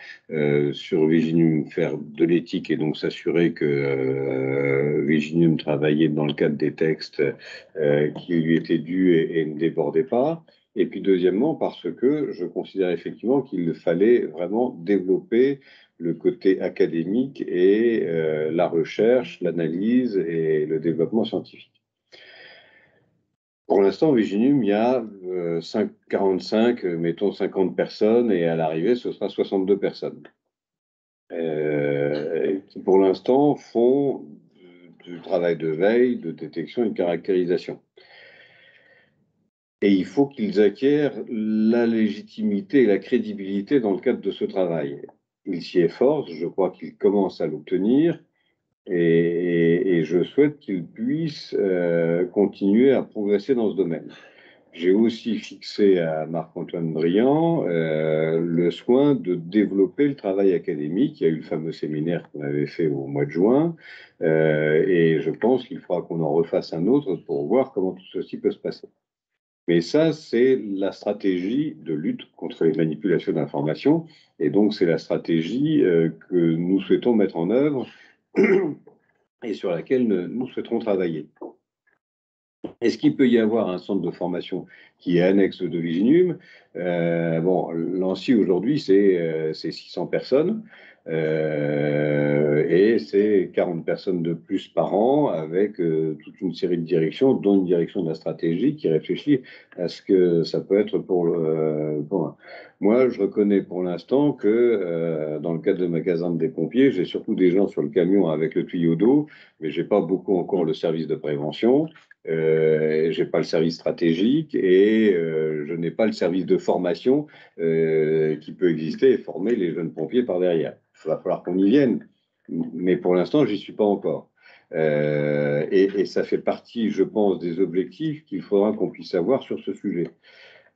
sur Viginum faire de l'éthique et donc s'assurer que Viginum travaillait dans le cadre des textes qui lui étaient dus et ne débordait pas. Et puis deuxièmement, parce que je considère effectivement qu'il fallait vraiment développer le côté académique et la recherche, l'analyse et le développement scientifique. Pour l'instant, Viginum, il y a 45, mettons 50 personnes, et à l'arrivée, ce sera 62 personnes. Qui pour l'instant font du travail de veille, de détection et de caractérisation. Et il faut qu'ils acquièrent la légitimité et la crédibilité dans le cadre de ce travail. il s'y efforce, je crois qu'il commence à l'obtenir, et je souhaite qu'il puisse continuer à progresser dans ce domaine. J'ai aussi fixé à Marc-Antoine Briand le soin de développer le travail académique. Il y a eu le fameux séminaire qu'on avait fait au mois de juin, et je pense qu'il faudra qu'on en refasse un autre pour voir comment tout ceci peut se passer. Mais ça, c'est la stratégie de lutte contre les manipulations d'informations, et donc c'est la stratégie que nous souhaitons mettre en œuvre et sur laquelle nous souhaiterons travailler. Est-ce qu'il peut y avoir un centre de formation qui est annexe de Viginum? Bon, l'ANSSI aujourd'hui, c'est 600 personnes et c'est 40 personnes de plus par an avec toute une série de directions, dont une direction de la stratégie qui réfléchit à ce que ça peut être pour moi. Je reconnais pour l'instant que dans le cadre de magasin des pompiers, j'ai surtout des gens sur le camion avec le tuyau d'eau, mais j'ai pas beaucoup encore le service de prévention. J'ai pas le service stratégique et je n'ai pas le service de formation qui peut exister et former les jeunes pompiers par derrière. Il va falloir qu'on y vienne, mais pour l'instant, j'y suis pas encore. Et ça fait partie, je pense, des objectifs qu'il faudra qu'on puisse avoir sur ce sujet.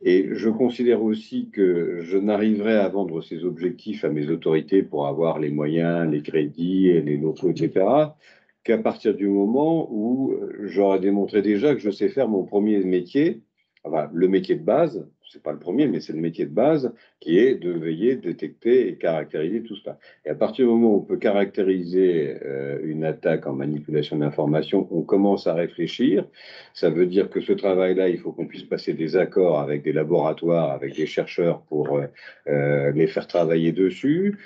Et je considère aussi que je n'arriverai à vendre ces objectifs à mes autorités pour avoir les moyens, les crédits, les locaux, etc., qu'à partir du moment où j'aurai démontré déjà que je sais faire mon premier métier, enfin le métier de base, c'est pas le premier, mais c'est le métier de base, qui est de veiller, détecter et caractériser tout cela. Et à partir du moment où on peut caractériser une attaque en manipulation d'information, on commence à réfléchir. Ça veut dire que ce travail-là, il faut qu'on puisse passer des accords avec des laboratoires, avec des chercheurs pour les faire travailler dessus,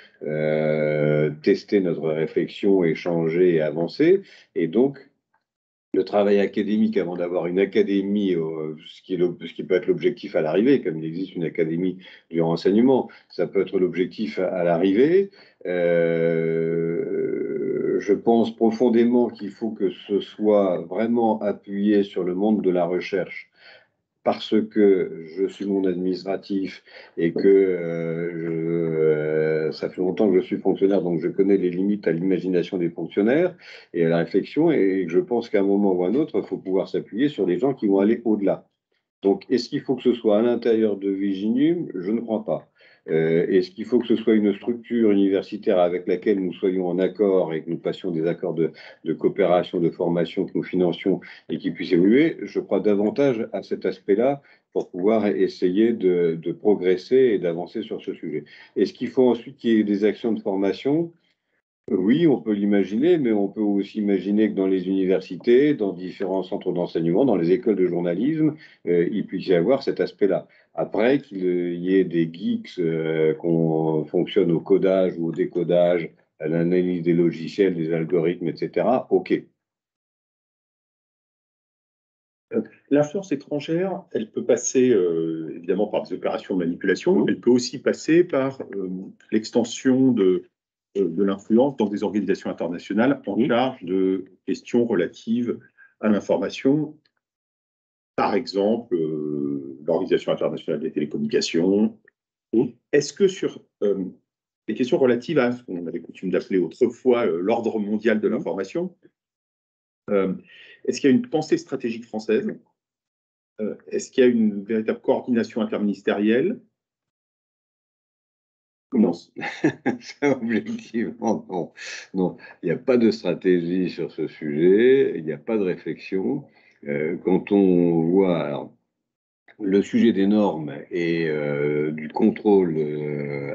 tester notre réflexion, échanger et avancer. Et donc, le travail académique, avant d'avoir une académie, ce qui peut être l'objectif à l'arrivée, comme il existe une académie du renseignement, ça peut être l'objectif à l'arrivée. Je pense profondément qu'il faut que ce soit vraiment appuyé sur le monde de la recherche, parce que je suis monde administratif et que ça fait longtemps que je suis fonctionnaire, donc je connais les limites à l'imagination des fonctionnaires et à la réflexion, et je pense qu'à un moment ou à un autre, il faut pouvoir s'appuyer sur des gens qui vont aller au-delà. Donc, est-ce qu'il faut que ce soit à l'intérieur de Viginum? Je ne crois pas. Est-ce qu'il faut que ce soit une structure universitaire avec laquelle nous soyons en accord et que nous passions des accords de coopération, de formation, que nous financions et qui puissent évoluer? Je crois davantage à cet aspect-là pour pouvoir essayer de progresser et d'avancer sur ce sujet. Est-ce qu'il faut ensuite qu'il y ait des actions de formation? Oui, on peut l'imaginer, mais on peut aussi imaginer que dans les universités, dans différents centres d'enseignement, dans les écoles de journalisme, il puisse y avoir cet aspect-là. Après, qu'il y ait des geeks qu'on fonctionne au codage ou au décodage, à l'analyse des logiciels, des algorithmes, etc., OK. L'influence étrangère, elle peut passer évidemment par des opérations de manipulation, elle peut aussi passer par l'extension de l'influence dans des organisations internationales en charge de questions relatives à l'information. Par exemple, l'Organisation internationale des télécommunications. Est-ce que sur les questions relatives à ce qu'on avait coutume d'appeler autrefois l'ordre mondial de l'information, est-ce qu'il y a une pensée stratégique française? Est-ce qu'il y a une véritable coordination interministérielle? Non, objectivement, non. Non, il n'y a pas de stratégie sur ce sujet, il n'y a pas de réflexion. Quand on voit alors, le sujet des normes et du contrôle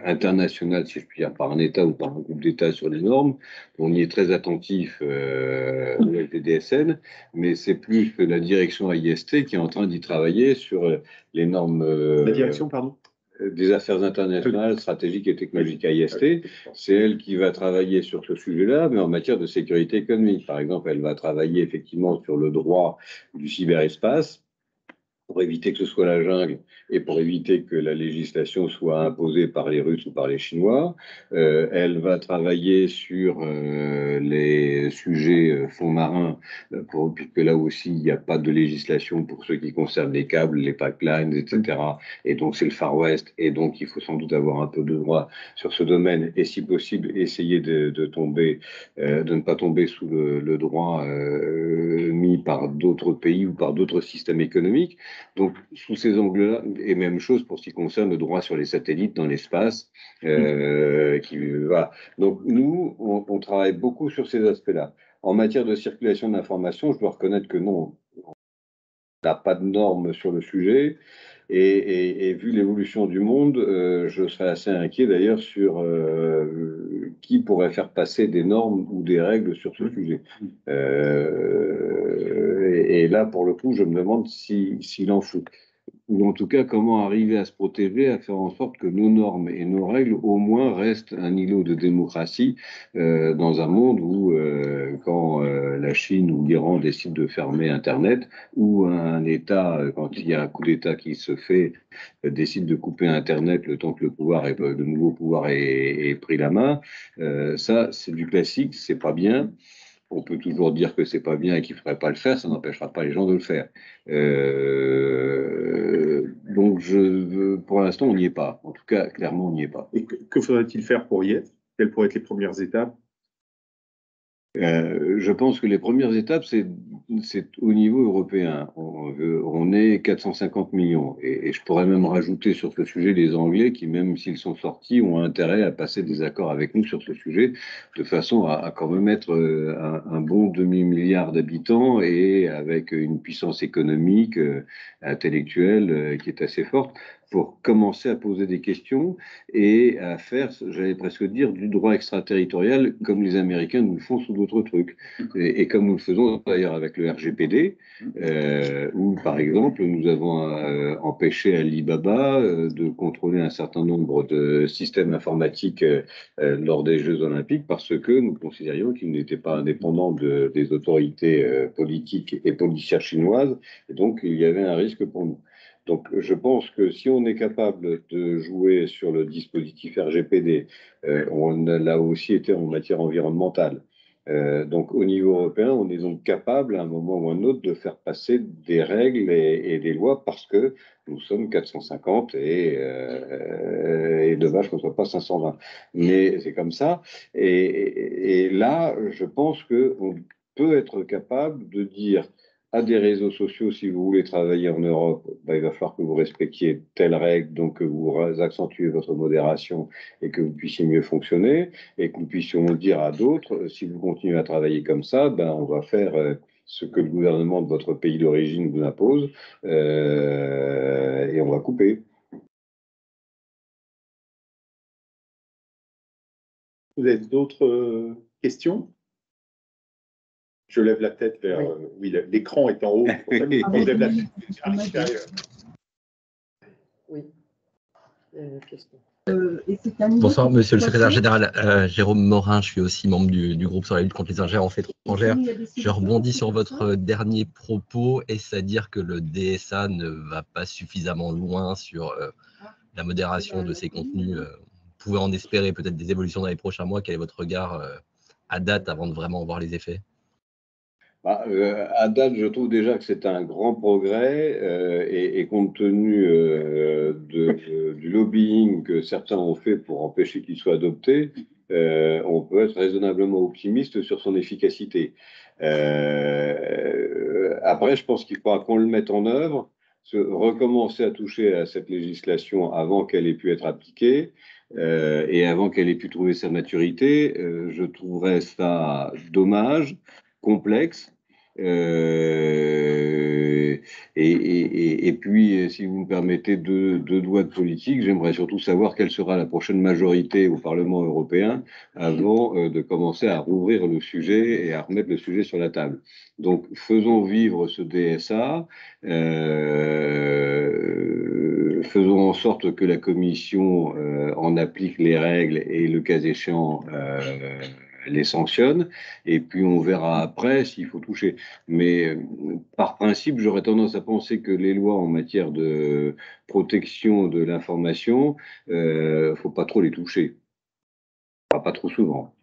international, si je puis dire, par un État ou par un groupe d'États sur les normes, on y est très attentif avec les DSN, mais c'est plus que la direction AIST qui est en train d'y travailler sur les normes. La direction, pardon? Des affaires internationales, stratégiques et technologiques AIST, c'est elle qui va travailler sur ce sujet-là, mais en matière de sécurité économique. Par exemple, elle va travailler effectivement sur le droit du cyberespace, pour éviter que ce soit la jungle et pour éviter que la législation soit imposée par les Russes ou par les Chinois. Elle va travailler sur les sujets fonds marins, puisque là aussi, il n'y a pas de législation pour ceux qui concernent les câbles, les pipelines, etc. Et donc, c'est le Far West, et donc, il faut sans doute avoir un peu de droit sur ce domaine, et si possible, essayer de ne pas tomber sous le droit mis par d'autres pays ou par d'autres systèmes économiques. Donc, sous ces angles-là, et même chose pour ce qui concerne le droit sur les satellites dans l'espace. Voilà. Donc, nous, on travaille beaucoup sur ces aspects-là. En matière de circulation de l'information, je dois reconnaître que non, on n'a pas de normes sur le sujet. Et vu l'évolution du monde, je serais assez inquiet d'ailleurs sur qui pourrait faire passer des normes ou des règles sur ce sujet. Et là, pour le coup, je me demande s'il en faut. Ou en tout cas, comment arriver à se protéger, à faire en sorte que nos normes et nos règles, au moins, restent un îlot de démocratie dans un monde où, quand la Chine ou l'Iran décident de fermer Internet, ou un État, quand il y a un coup d'État qui se fait, décide de couper Internet le temps que le nouveau pouvoir ait pris la main, ça, c'est du classique, c'est pas bien. On peut toujours dire que c'est pas bien et qu'il ne faudrait pas le faire, ça n'empêchera pas les gens de le faire. Donc, pour l'instant, on n'y est pas. En tout cas, clairement, on n'y est pas. Et que faudrait-il faire pour y être? Quelles pourraient être les premières étapes? Je pense que les premières étapes, c'est au niveau européen. On est 450 millions. Et je pourrais même rajouter sur ce sujet les Anglais qui, même s'ils sont sortis, ont intérêt à passer des accords avec nous sur ce sujet, de façon à quand même être un bon demi-milliard d'habitants et avec une puissance économique, intellectuelle qui est assez forte, pour commencer à poser des questions et à faire, j'allais presque dire, du droit extraterritorial comme les Américains nous le font sous d'autres trucs. Et comme nous le faisons d'ailleurs avec le RGPD, où par exemple nous avons empêché Alibaba de contrôler un certain nombre de systèmes informatiques lors des Jeux Olympiques parce que nous considérions qu'ils n'étaient pas indépendants des autorités politiques et policières chinoises, et donc il y avait un risque pour nous. Donc, je pense que si on est capable de jouer sur le dispositif RGPD, on l'a aussi été en matière environnementale. Donc, au niveau européen, on est donc capable, à un moment ou à un autre, de faire passer des règles et des lois parce que nous sommes 450 et dommage qu'on ne soit pas 520. Mais c'est comme ça. Et là, je pense qu'on peut être capable de dire à des réseaux sociaux, si vous voulez travailler en Europe, il va falloir que vous respectiez telles règles, donc que vous accentuez votre modération et que vous puissiez mieux fonctionner, et que nous puissions dire à d'autres, si vous continuez à travailler comme ça, on va faire ce que le gouvernement de votre pays d'origine vous impose, et on va couper. Vous avez d'autres questions? Je lève la tête vers... Oui, l'écran est en haut. Je lève la tête vers l'extérieur. Oui. Il y a une question. Bonsoir, monsieur le secrétaire général. Jérôme Morin, je suis aussi membre du groupe sur la lutte contre les ingérences étrangères. Je rebondis sur votre dernier propos. Est-ce à dire que le DSA ne va pas suffisamment loin sur la modération de ces contenus? Vous pouvez en espérer peut-être des évolutions dans les prochains mois. Quel est votre regard à date avant de vraiment voir les effets? À date, je trouve déjà que c'est un grand progrès et compte tenu du lobbying que certains ont fait pour empêcher qu'il soit adopté, on peut être raisonnablement optimiste sur son efficacité. Après, je pense qu'il faudra qu'on le mette en œuvre, recommencer à toucher à cette législation avant qu'elle ait pu être appliquée. Et avant qu'elle ait pu trouver sa maturité, je trouverais ça dommage, complexe. Et puis, si vous me permettez deux doigts de politique, j'aimerais surtout savoir quelle sera la prochaine majorité au Parlement européen avant de commencer à rouvrir le sujet et à remettre le sujet sur la table. Donc, faisons vivre ce DSA, faisons en sorte que la Commission en applique les règles et, le cas échéant, les sanctionne, et puis on verra après s'il faut toucher. Mais par principe, j'aurais tendance à penser que les lois en matière de protection de l'information, faut pas trop les toucher. Pas trop souvent.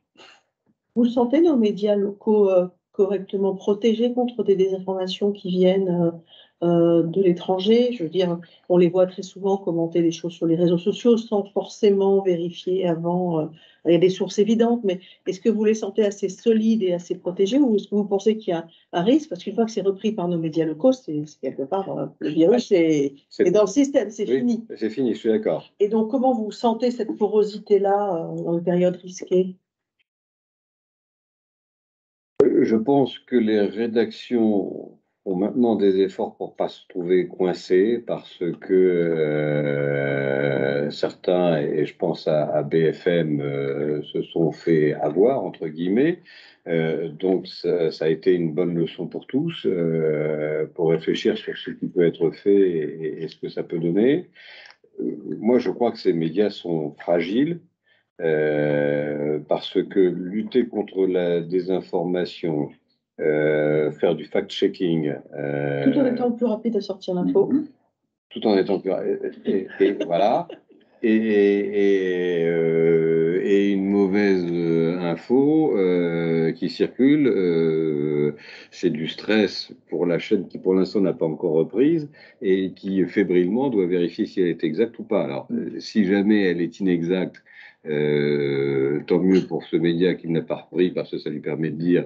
Vous sentez nos médias locaux correctement protégés contre des désinformations qui viennent de l'étranger? Je veux dire, on les voit très souvent commenter des choses sur les réseaux sociaux sans forcément vérifier avant. Il y a des sources évidentes, mais est-ce que vous les sentez assez solides et assez protégés, ou est-ce que vous pensez qu'il y a un risque? Parce qu'une fois que c'est repris par nos médias locaux, c'est quelque part, le virus est dans le système, c'est oui, fini. C'est fini, je suis d'accord. Et donc, comment vous sentez cette porosité-là dans une période risquée? Je pense que les rédactions font maintenant des efforts pour ne pas se trouver coincées, parce que certains, et je pense à BFM, se sont fait avoir, entre guillemets. Donc ça a été une bonne leçon pour tous, pour réfléchir sur ce qui peut être fait et ce que ça peut donner. Moi, je crois que ces médias sont fragiles. Parce que lutter contre la désinformation, faire du fact-checking, Tout en étant le plus rapide à sortir l'info. tout en étant plus et voilà, et une mauvaise info qui circule, c'est du stress pour la chaîne qui pour l'instant n'a pas encore reprise et qui fébrilement doit vérifier si elle est exacte ou pas. Alors si jamais elle est inexacte, tant mieux pour ce média qui n'a pas repris, parce que ça lui permet de dire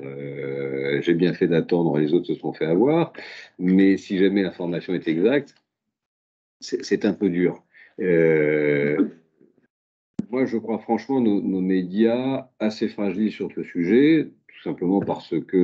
j'ai bien fait d'attendre, les autres se sont fait avoir. Mais si jamais l'information est exacte, c'est un peu dur. Moi, je crois franchement nos médias assez fragiles sur ce sujet, tout simplement parce que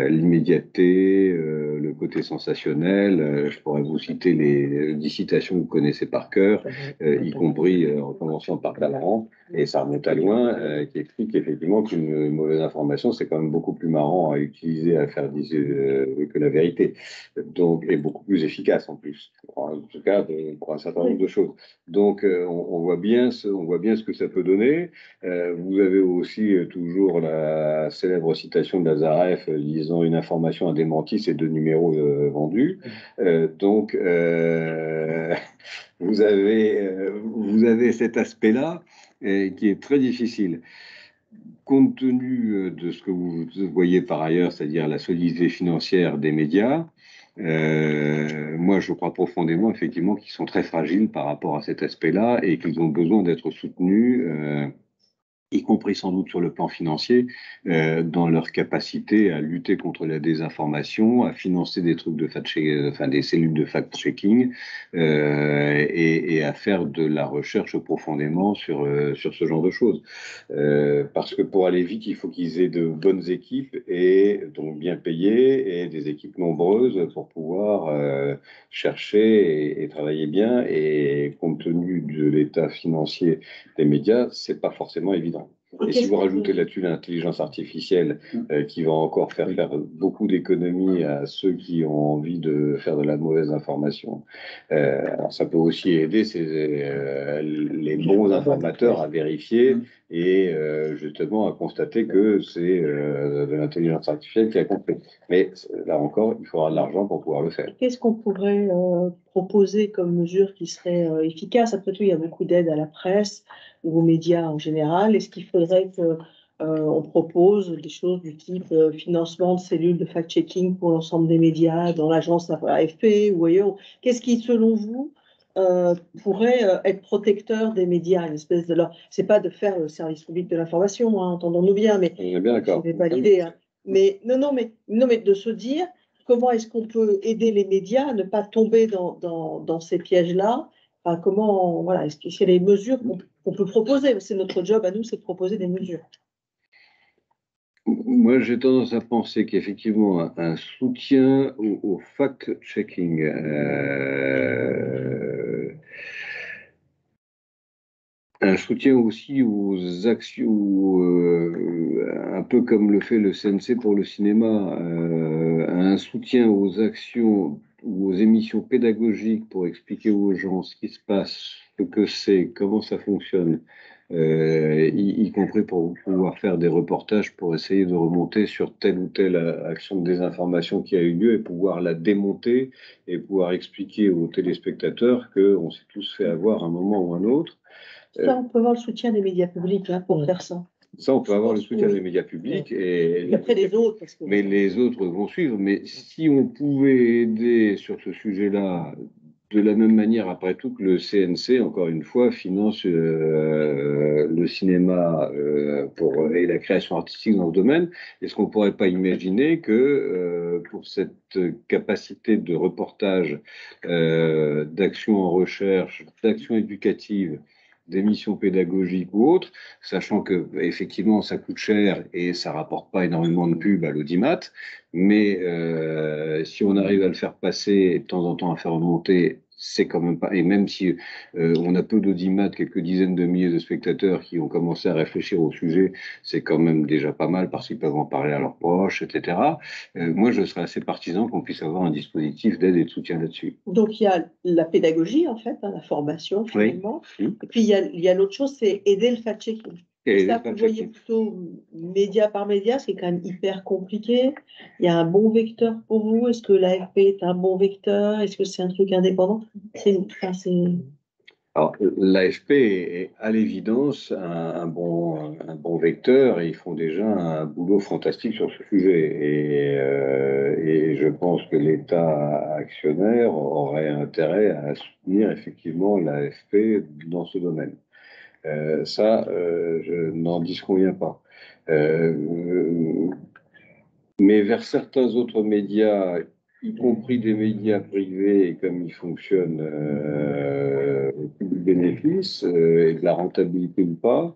l'immédiateté, le côté sensationnel, je pourrais vous citer les 10 citations que vous connaissez par cœur, y compris en commençant par Talleyrand, et ça remonte à loin, qui explique effectivement qu'une mauvaise information, c'est quand même beaucoup plus marrant à utiliser, à faire que la vérité. Donc, et beaucoup plus efficace en plus, en tout cas pour un certain nombre de choses. Donc, on voit bien ce que ça peut donner. Vous avez aussi toujours la célèbre citation de Lazareff disant une information a démenti, c'est 2 numéros vendus. Donc, vous avez cet aspect-là qui est très difficile. Compte tenu de ce que vous voyez par ailleurs, c'est-à-dire la solidité financière des médias, moi je crois profondément effectivement qu'ils sont très fragiles par rapport à cet aspect-là et qu'ils ont besoin d'être soutenus, y compris sans doute sur le plan financier, dans leur capacité à lutter contre la désinformation, à financer des trucs de des cellules de fact-checking, et à faire de la recherche profondément sur ce genre de choses. Parce que pour aller vite, il faut qu'ils aient de bonnes équipes, et donc bien payées, et des équipes nombreuses pour pouvoir chercher et travailler bien. Et compte tenu de l'état financier des médias, c'est pas forcément évident. Et si vous rajoutez là-dessus l'intelligence artificielle qui va encore faire beaucoup d'économies à ceux qui ont envie de faire de la mauvaise information, alors ça peut aussi aider les bons informateurs à vérifier et justement à constater que c'est de l'intelligence artificielle qui a compris. Mais là encore, il faudra de l'argent pour pouvoir le faire. Qu'est-ce qu'on pourrait proposer comme mesure qui serait efficace? Après tout, il y a beaucoup d'aides à la presse ou aux médias en général. Est-ce qu'il faudrait qu'on propose des choses du type financement de cellules de fact-checking pour l'ensemble des médias, dans l'agence AFP ou ailleurs? Qu'est-ce qui, selon vous, pourrait être protecteur des médias, une espèce de c'est pas de faire le service public de l'information, hein, entendons-nous bien, mais on est bien d'accord. Ce n'est pas l'idée. Hein. Mais mais de se dire comment est-ce qu'on peut aider les médias à ne pas tomber dans ces pièges-là? Enfin, voilà, est-ce qu'il y a des mesures qu'on peut proposer? C'est notre job à nous, c'est de proposer des mesures. Moi, j'ai tendance à penser qu'effectivement, un soutien au fact-checking, un soutien aussi aux actions, un peu comme le fait le CNC pour le cinéma, un soutien aux actions ou aux émissions pédagogiques pour expliquer aux gens ce qui se passe, ce que c'est, comment ça fonctionne, y compris pour pouvoir faire des reportages pour essayer de remonter sur telle ou telle action de désinformation qui a eu lieu et pouvoir la démonter et pouvoir expliquer aux téléspectateurs qu'on s'est tous fait avoir à un moment ou un autre. Ça, on peut avoir le soutien des médias publics pour faire ça. Ça, on peut avoir le soutien des médias publics Et après les autres. Mais les autres vont suivre. Mais si on pouvait aider sur ce sujet-là, de la même manière, après tout, que le CNC, encore une fois, finance le cinéma et la création artistique dans ce domaine, est-ce qu'on ne pourrait pas imaginer que pour cette capacité de reportage, d'action en recherche, d'action éducative, d'émissions pédagogiques ou autres, sachant que effectivement ça coûte cher et ça rapporte pas énormément de pubs à l'audimat, mais si on arrive à le faire passer de temps en temps à faire remonter, c'est quand même pas, et même si on a peu d'audimat, quelques dizaines de milliers de spectateurs qui ont commencé à réfléchir au sujet, c'est quand même déjà pas mal parce qu'ils peuvent en parler à leurs proches, etc. Moi, je serais assez partisan qu'on puisse avoir un dispositif d'aide et de soutien là-dessus. Donc, il y a la pédagogie, en fait, la formation, finalement. Oui. Et puis, il y a l'autre chose, c'est aider le fact-checking. Et ça, vous voyez plutôt média par média, c'est quand même hyper compliqué. Il y a un bon vecteur pour vous. Est-ce que l'AFP est un bon vecteur? Est-ce que c'est un truc indépendant? Alors, l'AFP est à l'évidence un bon vecteur et ils font déjà un boulot fantastique sur ce sujet. Et je pense que l'État actionnaire aurait intérêt à soutenir effectivement l'AFP dans ce domaine. Je n'en disconviens pas. Mais vers certains autres médias, y compris des médias privés, et comme ils fonctionnent au plus du bénéfice et de la rentabilité ou pas,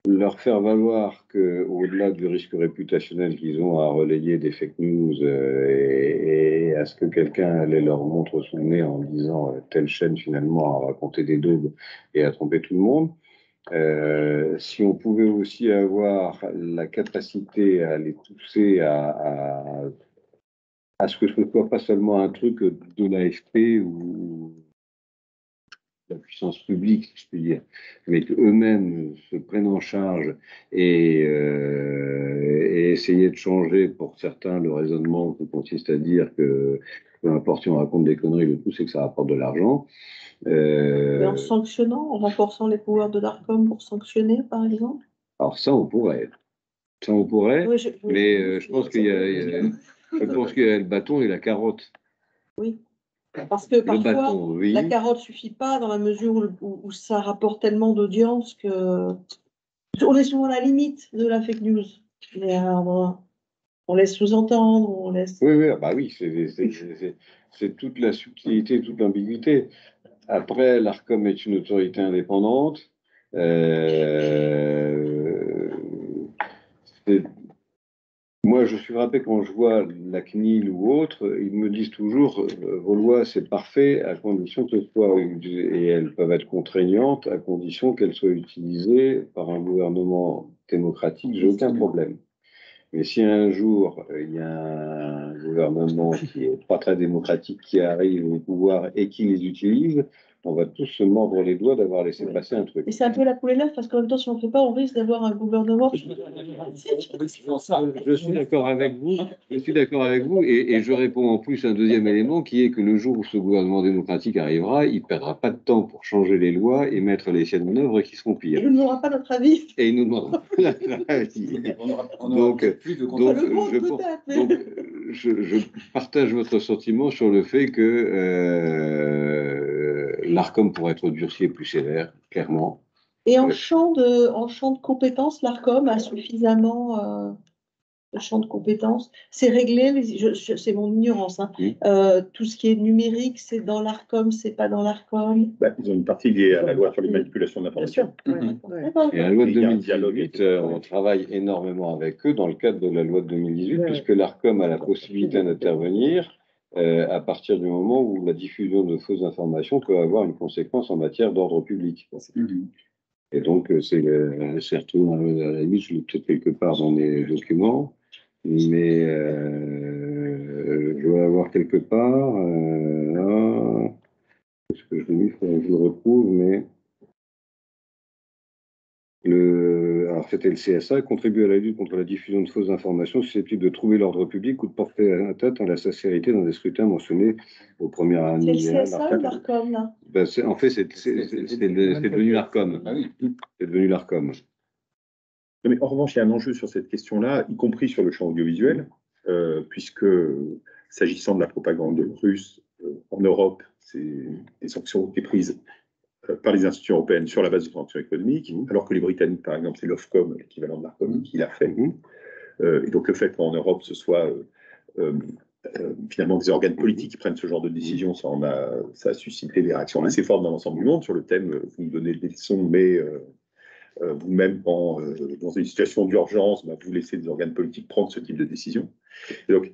leur faire valoir qu'au-delà du risque réputationnel qu'ils ont à relayer des fake news et à ce que quelqu'un les leur montre sous le nez en disant telle chaîne finalement a raconté des daubes et a trompé tout le monde, si on pouvait aussi avoir la capacité à les pousser à ce que ce ne soit pas seulement un truc de l'AFP ou de la puissance publique, si je puis dire, mais qu'eux-mêmes se prennent en charge et essayer de changer pour certains le raisonnement qui consiste à dire que peu importe si on raconte des conneries, le tout c'est que ça rapporte de l'argent. Mais en sanctionnant, en renforçant les pouvoirs de l'ARCOM pour sanctionner, par exemple? Alors ça, on pourrait. Oui, mais je pense qu'il y a le bâton et la carotte. Oui, parce que parfois, bâton, oui. La carotte suffit pas dans la mesure où ça rapporte tellement d'audience que on est souvent à la limite de la fake news. Mais on laisse sous-entendre, on laisse... Oui, bah oui, c'est toute la subtilité, toute l'ambiguïté. Après, l'ARCOM est une autorité indépendante. Moi, je suis frappé quand je vois la CNIL ou autre, ils me disent toujours vos lois, c'est parfait à condition que ce soit, et elles peuvent être contraignantes à condition qu'elles soient utilisées par un gouvernement démocratique, j'ai aucun problème. Mais si un jour il y a un gouvernement qui est pas très démocratique qui arrive au pouvoir et qui les utilise, on va tous se mordre les doigts d'avoir laissé passer un truc. Et c'est un peu la poule et l'œuf, parce qu'en même temps, si on ne fait pas, on risque d'avoir un gouvernement. Je suis d'accord avec vous. Et je réponds en plus un deuxième élément qui est que le jour où ce gouvernement démocratique arrivera, il ne perdra pas de temps pour changer les lois et mettre les siennes en œuvre qui seront pires. Et il ne nous demandera pas notre avis. Et il nous demandera pas notre avis. Donc, je partage votre sentiment sur le fait que l'ARCOM pourrait être durci et plus sévère, clairement. Et en champ de compétences, l'ARCOM a suffisamment de champ de compétences. C'est réglé, c'est mon ignorance. Hein. Oui. Tout ce qui est numérique, c'est dans l'ARCOM, c'est pas dans l'ARCOM. Ils ont une partie liée à la loi sur les manipulations d'informations. Et la loi de 2018, on travaille énormément avec eux dans le cadre de la loi de 2018, puisque l'ARCOM a la possibilité d'intervenir à partir du moment où la diffusion de fausses informations peut avoir une conséquence en matière d'ordre public. Et donc, c'est retrouvé à la limite, je l'ai peut-être quelque part dans les documents, mais je dois avoir quelque part. Est-ce que je l'ai mis? Il faut que je le retrouve, mais Alors c'était le CSA, contribue à la lutte contre la diffusion de fausses informations susceptibles de troubler l'ordre public ou de porter atteinte à la sincérité dans des scrutins mentionnés au premier C'est alinéa. le CSA ou l'ARCOM, là? Ben, en fait, c'est devenu l'ARCOM. Ah oui. C'est devenu l'ARCOM. Mais en revanche, il y a un enjeu sur cette question-là, y compris sur le champ audiovisuel, puisque s'agissant de la propagande russe en Europe, des sanctions ont été prises par les institutions européennes sur la base de sanctions économiques, alors que les Britanniques, par exemple, c'est l'Ofcom, l'équivalent de l'ARCOM, qui l'a fait. Et donc le fait qu'en Europe, ce soit finalement des organes politiques qui prennent ce genre de décision, ça a suscité des réactions assez fortes dans l'ensemble du monde sur le thème « vous me donnez des leçons, mais vous-même, dans une situation d'urgence, vous laissez des organes politiques prendre ce type de décision ». Et donc,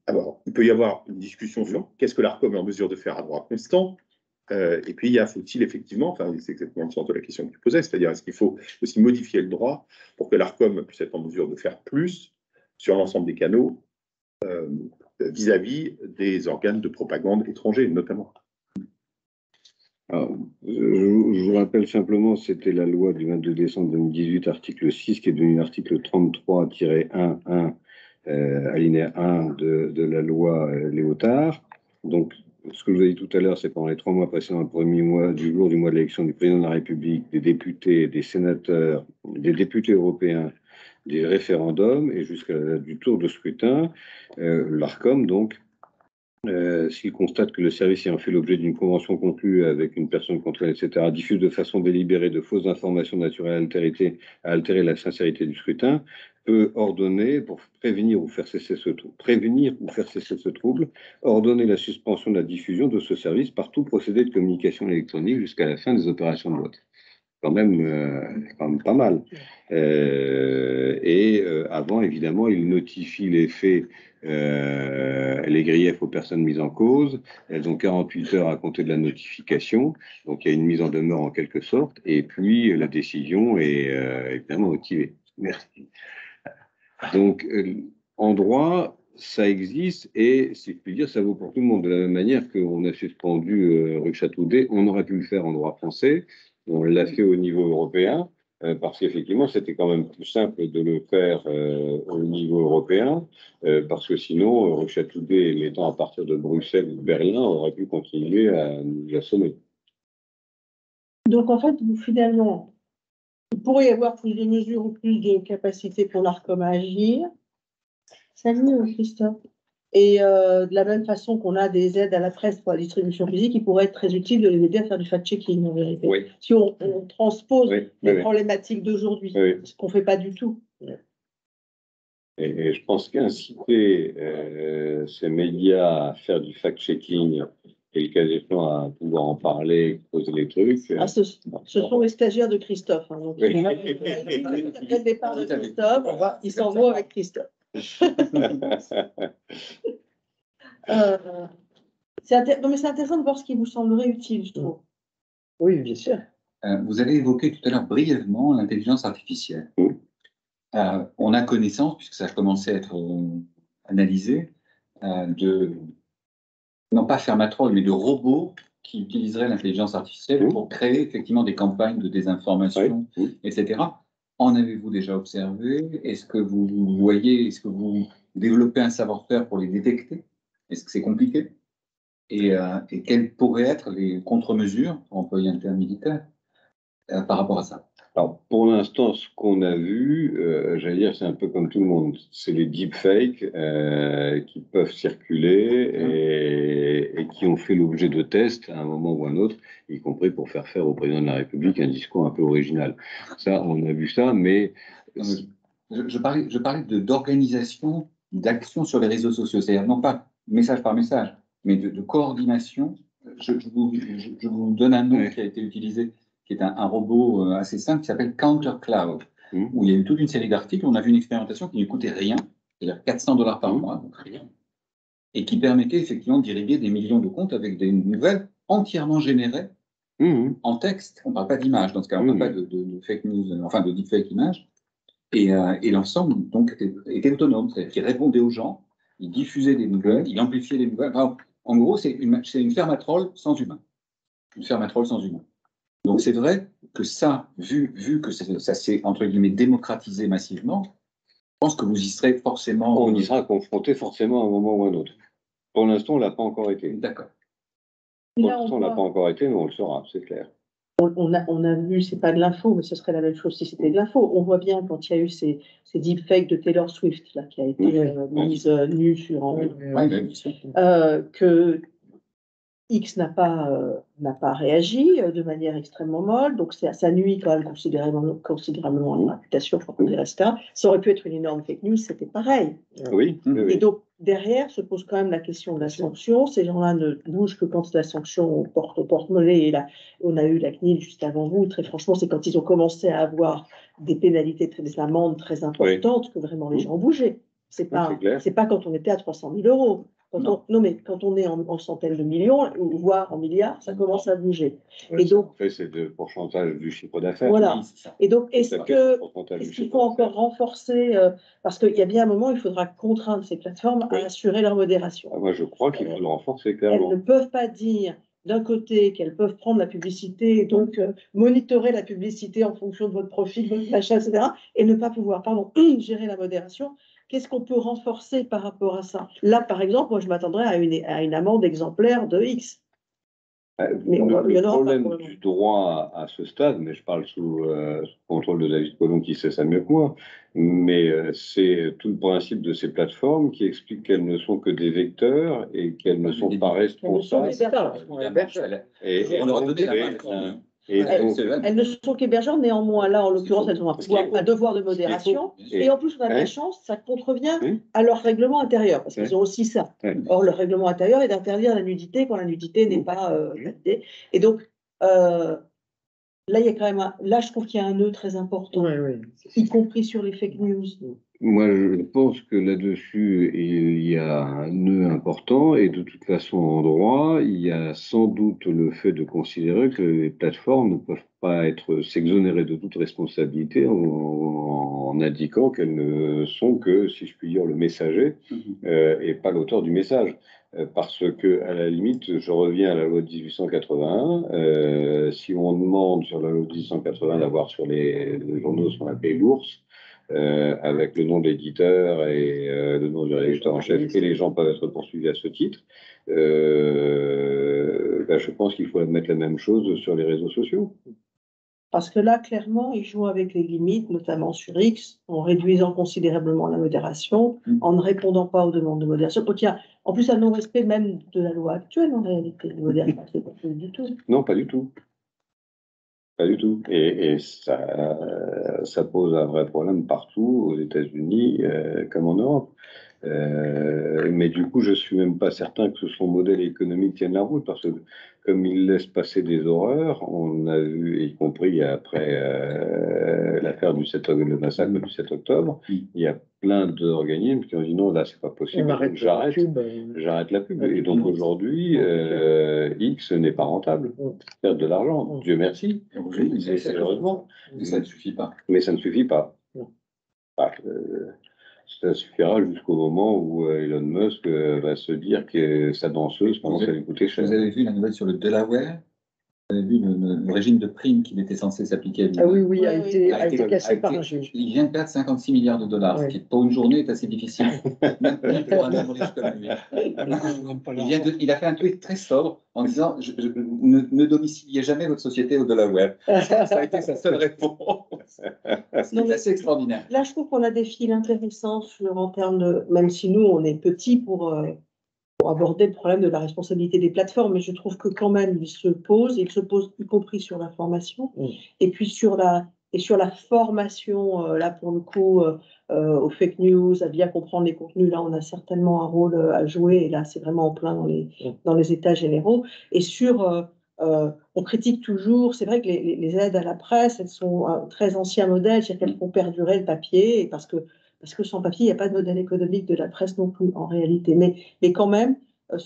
alors, il peut y avoir une discussion sur qu'est-ce que l'ARCOM est en mesure de faire à droit constant. Et puis, faut-il effectivement, enfin, c'est exactement le sens de la question que tu posais, c'est-à-dire est-ce qu'il faut aussi modifier le droit pour que l'ARCOM puisse être en mesure de faire plus sur l'ensemble des canaux vis-à-vis des organes de propagande étrangers, notamment. Alors, je vous rappelle simplement, c'était la loi du 22 décembre 2018, article 6, qui est devenu l'article 33-1, alinéa 1 de la loi Léotard. Donc, ce que je vous ai dit tout à l'heure, c'est pendant les 3 mois précédant le premier mois du jour du mois de l'élection du président de la République, des députés, des sénateurs, des députés européens, des référendums et jusqu'à la date du tour de scrutin, l'ARCOM, donc, s'il constate que le service ayant fait l'objet d'une convention conclue avec une personne contre elle, etc., diffuse de façon délibérée de fausses informations naturelles à altérer la sincérité du scrutin, peut ordonner, pour prévenir ou faire cesser ce trouble, ordonner la suspension de la diffusion de ce service par tout procédé de communication électronique jusqu'à la fin des opérations de vote. Quand même pas mal. Avant, évidemment, il notifie les faits, les griefs aux personnes mises en cause. Elles ont 48 heures à compter de la notification. Donc, il y a une mise en demeure en quelque sorte. Et puis, la décision est évidemment motivée. Merci. Donc, en droit, ça existe et, si je puis dire, ça vaut pour tout le monde. De la même manière qu'on a suspendu rue Châteaudet, on aurait pu le faire en droit français. On l'a fait au niveau européen, parce qu'effectivement, c'était quand même plus simple de le faire au niveau européen, parce que sinon, rue Châteaudet, étant à partir de Bruxelles ou de Berlin, aurait pu continuer à nous assommer. Donc, en fait, finalement, il pourrait y avoir plus de mesures ou plus de capacités pour l'ARCOM à agir. Salut, Christophe. Et de la même façon qu'on a des aides à la presse pour la distribution physique, il pourrait être très utile de les aider à faire du fact-checking, en vérité. Oui. Si on transpose les oui. problématiques d'aujourd'hui, ce qu'on ne fait pas du tout. Et je pense qu'inciter ces médias à faire du fact-checking et le cas échéant à pouvoir en parler, poser les trucs. Ce sont les stagiaires de Christophe. Hein, donc, oui. Après le départ de Christophe, ils s'en vont avec Christophe. Non, mais c'est intéressant de voir ce qui vous semblerait utile, je trouve. Oui, bien sûr. Vous avez évoqué tout à l'heure brièvement l'intelligence artificielle. On a connaissance, puisque ça a commencé à être analysé, de, non pas Fermatrol, mais de robots qui utiliseraient l'intelligence artificielle pour créer effectivement des campagnes de désinformation, etc. En avez-vous déjà observé? Est-ce que vous voyez, est-ce que vous développez un savoir-faire pour les détecter? Est-ce que c'est compliqué? Et quelles pourraient être les contre-mesures, pour employer un terme militaire, par rapport à ça? Alors, pour l'instant, ce qu'on a vu, j'allais dire, c'est un peu comme tout le monde. C'est les deepfakes qui peuvent circuler et qui ont fait l'objet de tests à un moment ou à un autre, y compris pour faire faire au président de la République un discours un peu original. Ça, on a vu ça, mais... Je parlais d'organisation, d'action sur les réseaux sociaux, c'est-à-dire non pas message par message, mais de coordination. Je vous donne un nom qui a été utilisé, qui est un robot assez simple qui s'appelle CounterCloud, où il y a eu toute une série d'articles. On a vu une expérimentation qui ne coûtait rien, c'est-à-dire $400 par mois, donc rien, et qui permettait effectivement d'irriguer des millions de comptes avec des nouvelles entièrement générées en texte. On ne parle pas d'image, dans ce cas, on ne parle pas de fake news, enfin de deepfake images. Et l'ensemble donc était autonome, c'est-à-dire qu'il répondait aux gens, il diffusait des nouvelles, il amplifiait les nouvelles. Enfin, en gros, c'est une fermatrole sans humain. Une fermatrole sans humain. Donc c'est vrai que ça, vu que ça s'est, entre guillemets, démocratisé massivement, je pense que vous y serez forcément... On y sera confronté forcément à un moment ou à un autre. Pour l'instant, on ne l'a pas encore été. D'accord. Pour l'instant, on ne l'a pas encore été, mais on le saura, c'est clair. On a vu, c'est pas de l'info, mais ce serait la même chose si c'était de l'info. On voit bien quand il y a eu ces deepfakes de Taylor Swift là, qui a été mise nue sur que X n'a pas réagi de manière extrêmement molle, donc ça nuit quand même considérablement à la réputation, je crois qu'on dirait ça. Ça aurait pu être une énorme fake news, c'était pareil. Oui, Et donc, derrière se pose quand même la question de la sanction. Ces gens-là ne bougent que quand la sanction porte au porte-monnaie. Et là, on a eu la CNIL juste avant vous. Très franchement, c'est quand ils ont commencé à avoir des pénalités, des amendes très importantes que vraiment les gens bougeaient. C'est pas quand on était à 300 000 euros. Mais quand on est en centaines de millions, voire en milliards, ça commence à bouger. Et donc, c'est le pourcentage du chiffre d'affaires. Voilà. Et donc, est-ce qu'il faut encore renforcer, parce qu'il y a bien un moment où il faudra contraindre ces plateformes à assurer leur modération. Moi, je crois qu'il faut le renforcer clairement. Elles ne peuvent pas dire d'un côté qu'elles peuvent prendre la publicité et donc monitorer la publicité en fonction de votre profil, de votre machin, etc., et ne pas pouvoir, gérer la modération. Qu'est-ce qu'on peut renforcer par rapport à ça? Là, par exemple, moi, je m'attendrais à une amende exemplaire de X. Mais le problème du droit à ce stade, mais je parle sous contrôle de David Collomb qui sait ça mieux que moi, mais c'est tout le principe de ces plateformes qui explique qu'elles ne sont que des vecteurs et qu'elles ne sont pas responsables. Elles ne sont qu'hébergeurs, néanmoins, là, en l'occurrence, elles ont un devoir de modération. Et en plus, on a de la chance, ça contrevient à leur règlement intérieur, parce qu'ils ont aussi ça. Or, le règlement intérieur est d'interdire la nudité quand la nudité n'est pas validée. Et donc, là, il y a quand même là, je trouve qu'il y a un nœud très important, y compris sur les fake news. Moi, je pense que là-dessus, il y a un nœud important et de toute façon, en droit, il y a sans doute le fait de considérer que les plateformes ne peuvent pas s'exonérer de toute responsabilité en indiquant qu'elles ne sont que, si je puis dire, le messager et pas l'auteur du message. Parce que, à la limite, je reviens à la loi de 1881. Si on demande sur la loi de 1880 d'avoir sur les journaux ce qu'on appelle l'ours, avec le nom de l'éditeur et le nom du rédacteur en chef, et les gens peuvent être poursuivis à ce titre, je pense qu'il faut mettre la même chose sur les réseaux sociaux. Parce que là, clairement, ils jouent avec les limites, notamment sur X, en réduisant considérablement la modération, en ne répondant pas aux demandes de modération. Donc, il y a en plus un non-respect même de la loi actuelle, en réalité. La modération, c'est pas du tout. Non, pas du tout. Pas du tout. Et ça pose un vrai problème partout, aux États-Unis comme en Europe. Mais du coup, je suis même pas certain que son modèle économique tienne la route, parce que comme il laisse passer des horreurs, on a vu, y compris après l'affaire le massacre du 7 octobre, il y a plein d'organismes qui ont dit non, là c'est pas possible, j'arrête la pub. Et donc aujourd'hui, X n'est pas rentable, perd de l'argent, Dieu merci, heureusement. Mais ça ne suffit pas. Mais ça ne suffit pas. Ça suffira jusqu'au moment où Elon Musk va se dire que sa danseuse commence à lui coûter cher. Vous avez vu la nouvelle sur le Delaware? Vous avez vu le régime de primes qui était censé s'appliquer? Oui, a été cassé par un juge. Il vient de perdre 56 milliards de dollars, ce qui pour une journée est assez difficile. Même pour un homme riche comme lui. Il a fait un tweet très sobre en disant ne domiciliez jamais votre société au Delaware. Ça a été sa seule réponse. C'est assez extraordinaire. Là, je trouve qu'on a des fils intéressants en termes de, même si nous, on est petits pour aborder le problème de la responsabilité des plateformes, mais je trouve que quand même, il se pose y compris sur la formation, et puis sur la formation, là pour le coup, aux fake news, à bien comprendre les contenus. Là, on a certainement un rôle à jouer, et là, c'est vraiment en plein dans les états généraux. Et on critique toujours, c'est vrai que les aides à la presse, elles sont un très ancien modèle, c'est-à-dire qu'elles font perdurer le papier, et parce que sans papier, il n'y a pas de modèle économique de la presse non plus, en réalité. Mais quand même,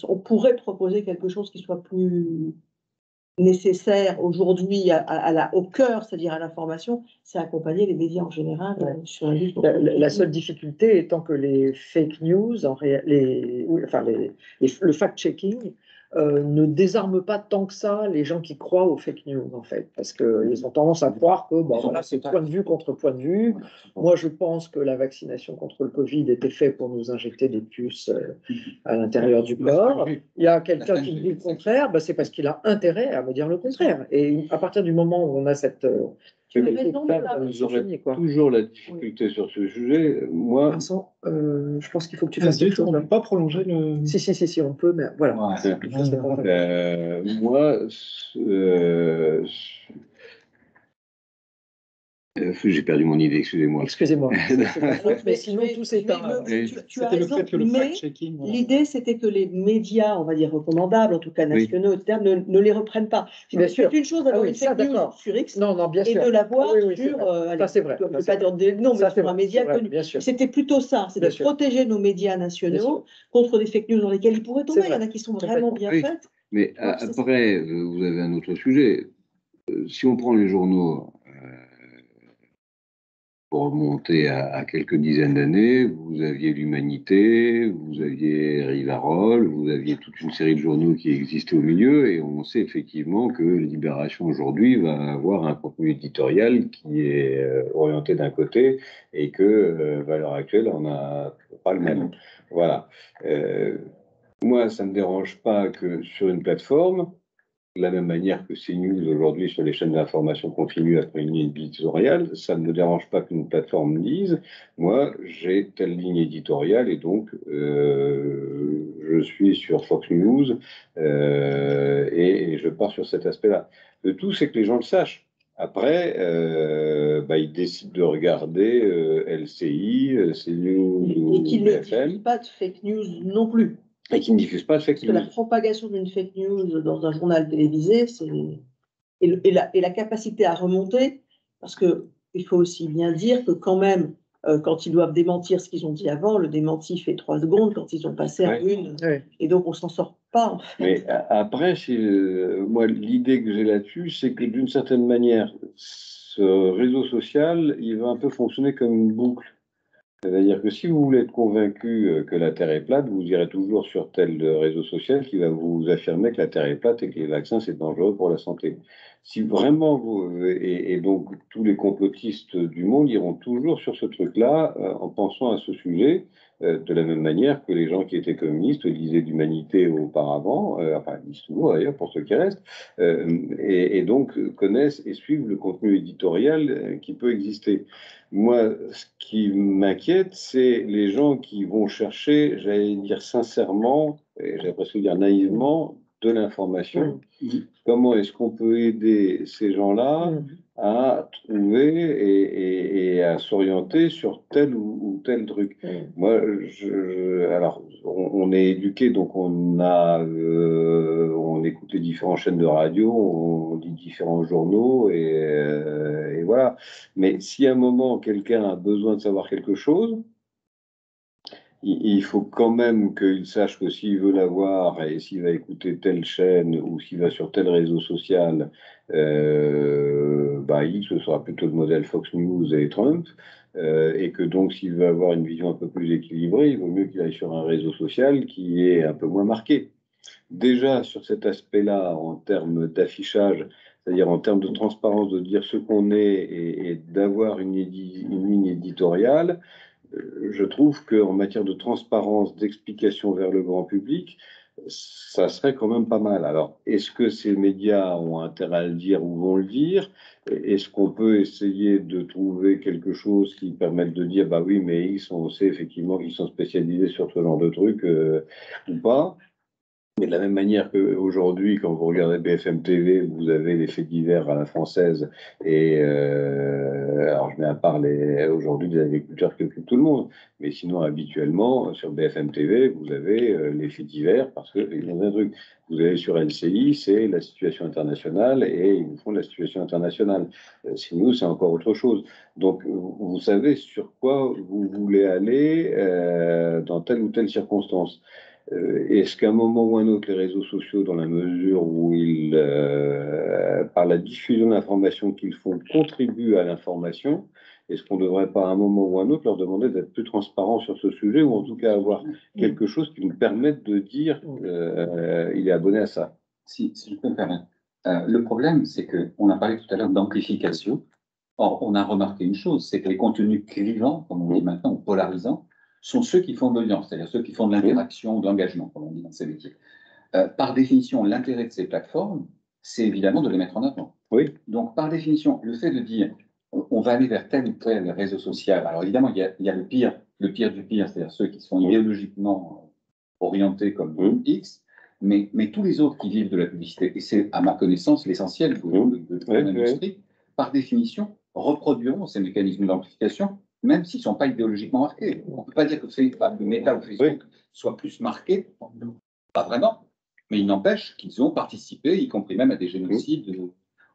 on pourrait proposer quelque chose qui soit plus nécessaire aujourd'hui au cœur, c'est-à-dire à l'information, c'est accompagner les médias en général sur la lutte. La seule difficulté étant que les fake news, le fact-checking, ne désarme pas tant que ça les gens qui croient aux fake news, en fait, parce qu'ils ont tendance à croire que bon, voilà, c'est point de vue contre point de vue. Moi, je pense que la vaccination contre le Covid était faite pour nous injecter des puces à l'intérieur du corps. Il y a quelqu'un qui me dit le contraire, ben, c'est parce qu'il a intérêt à me dire le contraire. Et à partir du moment où on a cette... Vous aurez toujours la difficulté sur ce sujet. Moi, Vincent, je pense qu'il faut que tu fasses quelque chose. On ne peut pas prolonger le... Si, on peut, mais voilà. Moi, j'ai perdu mon idée, excusez-moi. Excusez-moi. Mais sinon, tout s'éteint. Tu as raison, mais l'idée, c'était que les médias, on va dire recommandables, en tout cas nationaux, etc., ne les reprennent pas. C'est une chose d'avoir une fake news sur X et de l'avoir sur... ça, c'est vrai. Je ne peux pas dire non, mais sur un média connu. C'était plutôt ça, c'est de protéger nos médias nationaux contre des fake news dans lesquelles ils pourraient tomber. Il y en a qui sont vraiment bien faites. Mais après, vous avez un autre sujet. Si on prend les journaux... Pour remonter à quelques dizaines d'années, vous aviez l'Humanité, vous aviez Rivarol, vous aviez toute une série de journaux qui existaient au milieu, et on sait effectivement que Libération aujourd'hui va avoir un contenu éditorial qui est orienté d'un côté, et que à l'heure actuelle, on n'a pas le même. Voilà. Moi, ça ne me dérange pas que sur une plateforme, de la même manière que CNews aujourd'hui sur les chaînes d'information continue après une ligne éditoriale, ça ne me dérange pas qu'une plateforme dise moi j'ai telle ligne éditoriale et donc je suis sur Fox News et je pars sur cet aspect-là. Le tout c'est que les gens le sachent. Après, ils décident de regarder LCI, CNews et qu'ils ne diffusent pas de fake news non plus. Et qui ne diffusent pas de fake news. Parce que la propagation d'une fake news dans un journal télévisé, c'est et la capacité à remonter, parce qu'il faut aussi bien dire que quand même, quand ils doivent démentir ce qu'ils ont dit avant, le démenti fait 3 secondes quand ils ont passé à une, et donc on s'en sort pas. En fait. Mais après, moi, l'idée que j'ai là-dessus, c'est que d'une certaine manière, ce réseau social, il va un peu fonctionner comme une boucle. C'est-à-dire que si vous voulez être convaincu que la Terre est plate, vous irez toujours sur tel réseau social qui va vous affirmer que la Terre est plate et que les vaccins, c'est dangereux pour la santé. Si vraiment et donc tous les complotistes du monde iront toujours sur ce truc-là en pensant à ce sujet, de la même manière que les gens qui étaient communistes lisaient l'Humanité auparavant, enfin ils lisent toujours d'ailleurs pour ceux qui restent, et donc connaissent et suivent le contenu éditorial qui peut exister. Moi, ce qui m'inquiète, c'est les gens qui vont chercher, j'allais dire sincèrement, et j'allais presque dire naïvement, de l'information. Comment est-ce qu'on peut aider ces gens-là à trouver et à s'orienter sur tel ou tel truc? Moi, alors, on est éduqué, donc on écoute les différentes chaînes de radio, on lit différents journaux et voilà. Mais si à un moment quelqu'un a besoin de savoir quelque chose, il faut quand même qu'il sache que s'il veut l'avoir et s'il va écouter telle chaîne ou s'il va sur tel réseau social, ce sera plutôt le modèle Fox News et Trump, et que donc s'il veut avoir une vision un peu plus équilibrée, il vaut mieux qu'il aille sur un réseau social qui est un peu moins marqué. Déjà sur cet aspect-là, en termes d'affichage, c'est-à-dire en termes de transparence, de dire ce qu'on est et d'avoir une ligne éditoriale, je trouve qu'en matière de transparence, d'explication vers le grand public, ça serait quand même pas mal. Alors, est-ce que ces médias ont intérêt à le dire ou vont le dire? Est-ce qu'on peut essayer de trouver quelque chose qui permette de dire, bah oui, mais on sait effectivement qu'ils sont spécialisés sur ce genre de trucs ou pas? Mais de la même manière qu'aujourd'hui, quand vous regardez BFM TV, vous avez les faits divers à la française. Et alors, je mets à part aujourd'hui des agriculteurs qui occupent tout le monde. Mais sinon, habituellement, sur BFM TV, vous avez les faits divers parce qu'ils ont un truc. Vous avez sur LCI, c'est la situation internationale et ils vous font la situation internationale. Sinon, c'est encore autre chose. Donc, vous savez sur quoi vous voulez aller dans telle ou telle circonstance. Est-ce qu'à un moment ou un autre, les réseaux sociaux, dans la mesure où par la diffusion d'informations qu'ils font, contribuent à l'information, Est-ce qu'on ne devrait pas à un moment ou à un autre leur demander d'être plus transparent sur ce sujet, ou en tout cas avoir quelque chose qui nous permette de dire il est abonné à ça? Si je peux me permettre. Le problème, c'est qu'on a parlé tout à l'heure d'amplification. Or, on a remarqué une chose, c'est que les contenus clivants, comme on dit maintenant, ou polarisants, sont ceux qui font de l'audience, c'est-à-dire ceux qui font de l'interaction, de l'engagement, comme on dit dans ces métiers. Par définition, l'intérêt de ces plateformes, c'est évidemment de les mettre en avant. Oui. Donc, par définition, le fait de dire on va aller vers tel ou tel réseau social, alors évidemment, il y a le pire du pire, c'est-à-dire ceux qui sont idéologiquement orientés comme X, mais tous les autres qui vivent de la publicité, et c'est à ma connaissance l'essentiel de l'industrie, par définition, reproduiront ces mécanismes d'amplification, même s'ils ne sont pas idéologiquement marqués. On ne peut pas dire que le Meta ou Facebook soit plus marqué, pas vraiment, mais il n'empêche qu'ils ont participé, y compris même à des génocides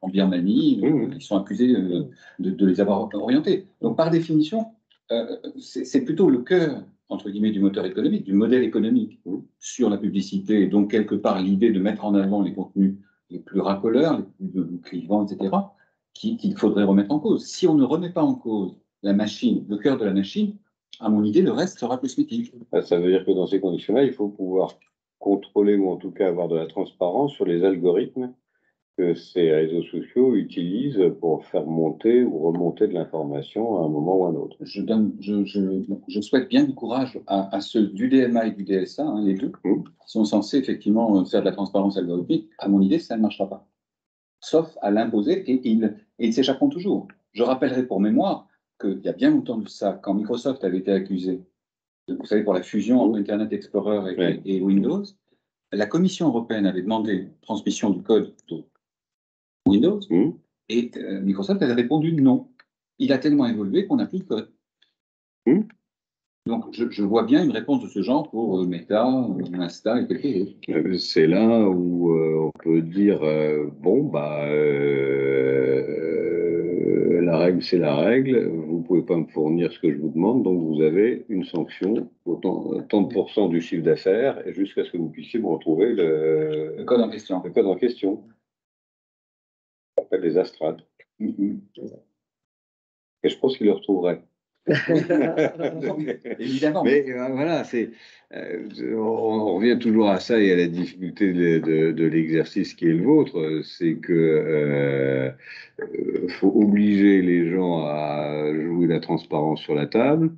en Birmanie, ils sont accusés de les avoir orientés. Donc par définition, c'est plutôt le cœur, entre guillemets, du moteur économique, du modèle économique sur la publicité, et donc quelque part l'idée de mettre en avant les contenus les plus racoleurs, les plus clivants, etc., qu'il faudrait remettre en cause. Si on ne remet pas en cause la machine, le cœur de la machine, à mon idée, le reste sera cosmétique. Ça veut dire que dans ces conditions-là, il faut pouvoir contrôler ou en tout cas avoir de la transparence sur les algorithmes que ces réseaux sociaux utilisent pour faire monter ou remonter de l'information à un moment ou à un autre. Je souhaite bien du courage à ceux du DMA et du DSA, les deux, qui sont censés effectivement faire de la transparence algorithmique. À mon idée, ça ne marchera pas. Sauf à l'imposer, et ils s'échapperont toujours. Je rappellerai pour mémoire qu'il y a bien longtemps de ça, quand Microsoft avait été accusé, vous savez, pour la fusion entre Internet Explorer et Windows, la Commission européenne avait demandé transmission du code de Windows, et Microsoft avait répondu non. Il a tellement évolué qu'on n'a plus de code. Donc, je vois bien une réponse de ce genre pour Meta, Insta et quelques autres. C'est là où on peut dire la règle, c'est la règle. Vous ne pouvez pas me fournir ce que je vous demande, donc vous avez une sanction, tant de pourcents du chiffre d'affaires, jusqu'à ce que vous puissiez me retrouver le code en question. Le code en question. Ça s'appelle les astrales. Et je pense qu'il le retrouverait. Évidemment. Mais voilà, on revient toujours à ça et à la difficulté de l'exercice qui est le vôtre, c'est que faut obliger les gens à jouer la transparence sur la table,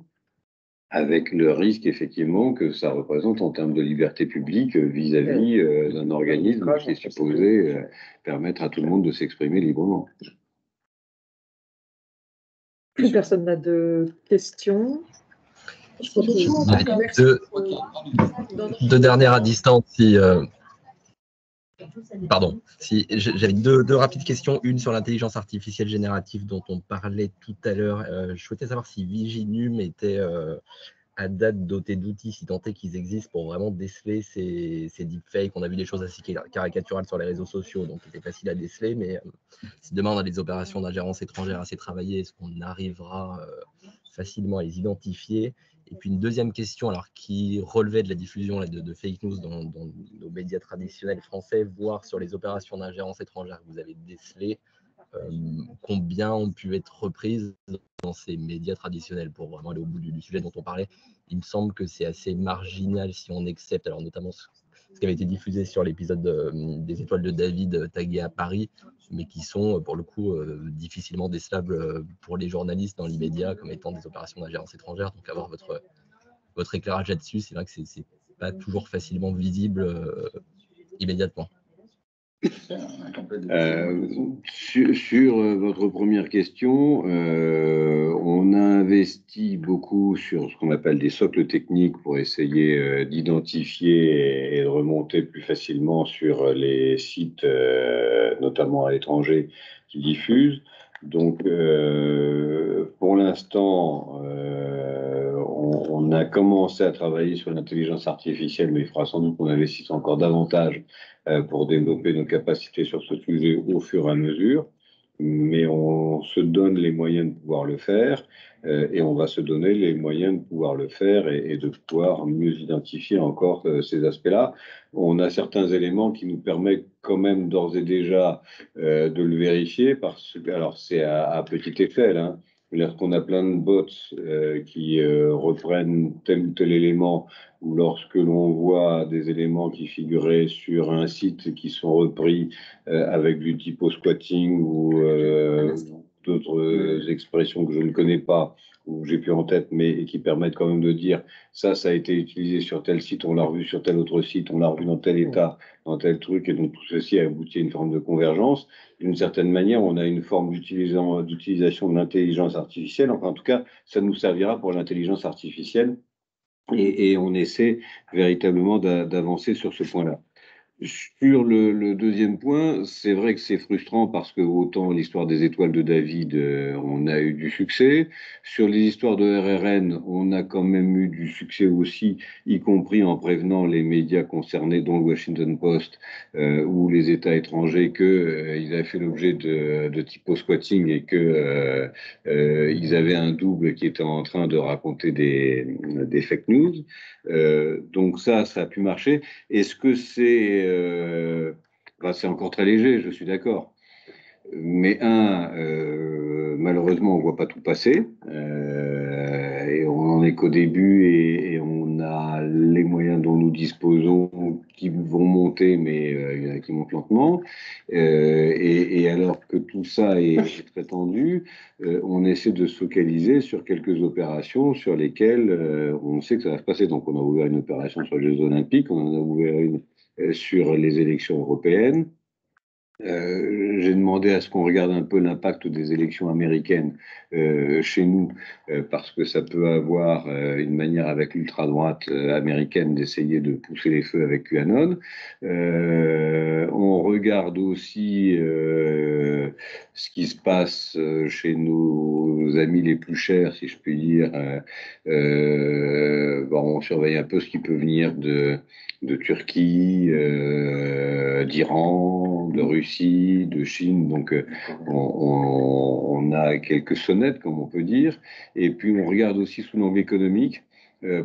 avec le risque effectivement que ça représente en termes de liberté publique vis-à-vis d'un organisme qui est supposé permettre à tout le monde de s'exprimer librement. Plus personne n'a de questions. Deux dernières à distance. Pardon. J'avais deux rapides questions. Une sur l'intelligence artificielle générative dont on parlait tout à l'heure. Je souhaitais savoir si Viginum était à date doté d'outils, si tant est qu'ils existent, pour vraiment déceler ces deepfakes. On a vu des choses assez caricaturales sur les réseaux sociaux, donc c'était facile à déceler. Mais si demain on a des opérations d'ingérence étrangère assez travaillées, est-ce qu'on arrivera facilement à les identifier? Et puis une deuxième question, alors qui relevait de la diffusion de fake news dans nos médias traditionnels français, voire sur les opérations d'ingérence étrangère que vous avez décelées, combien ont pu être reprises dans ces médias traditionnels, pour vraiment aller au bout du sujet dont on parlait. Il me semble que c'est assez marginal si on accepte, alors notamment ce qui avait été diffusé sur l'épisode des Étoiles de David taguées à Paris, mais qui sont pour le coup difficilement décelables pour les journalistes dans l'immédiat comme étant des opérations d'ingérence étrangère. Donc avoir votre éclairage là-dessus, c'est vrai que c'est pas toujours facilement visible immédiatement. Sur votre première question, on a investi beaucoup sur ce qu'on appelle des socles techniques pour essayer d'identifier et de remonter plus facilement sur les sites, notamment à l'étranger, qui diffusent. Donc, pour l'instant, on a commencé à travailler sur l'intelligence artificielle, mais il faudra sans doute qu'on investisse encore davantage pour développer nos capacités sur ce sujet au fur et à mesure. Mais on se donne les moyens de pouvoir le faire et on va se donner les moyens de pouvoir le faire et de pouvoir mieux identifier encore ces aspects-là. On a certains éléments qui nous permettent quand même d'ores et déjà de le vérifier, alors c'est à petite échelle, hein, C'est-à-dire qu'on a plein de bots qui reprennent tel ou tel élément, ou lorsque l'on voit des éléments qui figuraient sur un site qui sont repris avec du typo squatting ou d'autres expressions que je ne connais pas, ou j'ai plus en tête, mais qui permettent quand même de dire ça a été utilisé sur tel site, on l'a revu sur tel autre site, on l'a revu dans tel état, dans tel truc, et donc tout ceci a abouti à une forme de convergence. D'une certaine manière, on a une forme d'utilisation de l'intelligence artificielle. Enfin, en tout cas, ça nous servira pour l'intelligence artificielle, et on essaie véritablement d'avancer sur ce point-là. Sur le deuxième point, c'est vrai que c'est frustrant parce que autant l'histoire des étoiles de David, on a eu du succès. Sur les histoires de RRN, on a quand même eu du succès aussi, y compris en prévenant les médias concernés, dont le Washington Post ou les États étrangers, qu'ils avaient fait l'objet de typo squatting et que ils avaient un double qui était en train de raconter des fake news. Donc ça a pu marcher. Est-ce que c'est encore très léger, je suis d'accord. Mais malheureusement, on ne voit pas tout passer. Et on n'en est qu'au début et on a les moyens dont nous disposons qui vont monter, mais il y en a qui montent lentement. Et alors que tout ça est très tendu, on essaie de se focaliser sur quelques opérations sur lesquelles on sait que ça va se passer. Donc on a ouvert une opération sur les Jeux Olympiques, on en a ouvert une sur les élections européennes. J'ai demandé à ce qu'on regarde un peu l'impact des élections américaines chez nous, parce que ça peut avoir une manière avec l'ultra-droite américaine d'essayer de pousser les feux avec QAnon. On regarde aussi ce qui se passe chez nos amis les plus chers, si je puis dire. On surveille un peu ce qui peut venir de Turquie, d'Iran, de Russie, de Chine. Donc, on a quelques sonnettes, comme on peut dire. Et puis, on regarde aussi sous l'angle économique,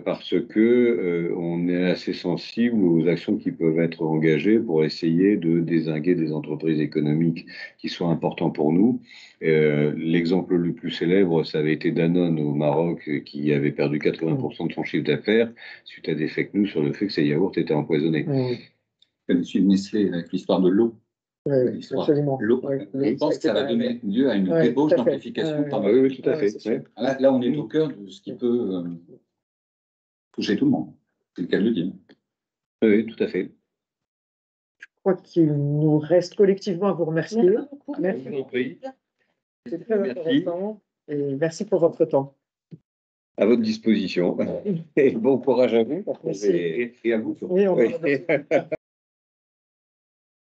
parce que on est assez sensible aux actions qui peuvent être engagées pour essayer de dézinguer des entreprises économiques qui sont importantes pour nous. L'exemple le plus célèbre, ça avait été Danone au Maroc, qui avait perdu 80% de son chiffre d'affaires suite à des fake news sur le fait que ces yaourts étaient empoisonnés. Je suis de Nestlé avec l'histoire de l'eau. Oui, absolument. L'eau. Je pense que ça va donner lieu à une débauche d'amplification. Oui, tout à fait. Là, on est au cœur de ce qui peut toucher tout le monde. C'est le cas de le dire. Oui, tout à fait. Je crois qu'il nous reste collectivement à vous remercier. Merci. C'est très intéressant. Et merci pour votre temps. À votre disposition. Et bon courage à vous. Merci. Et à vous. Oui,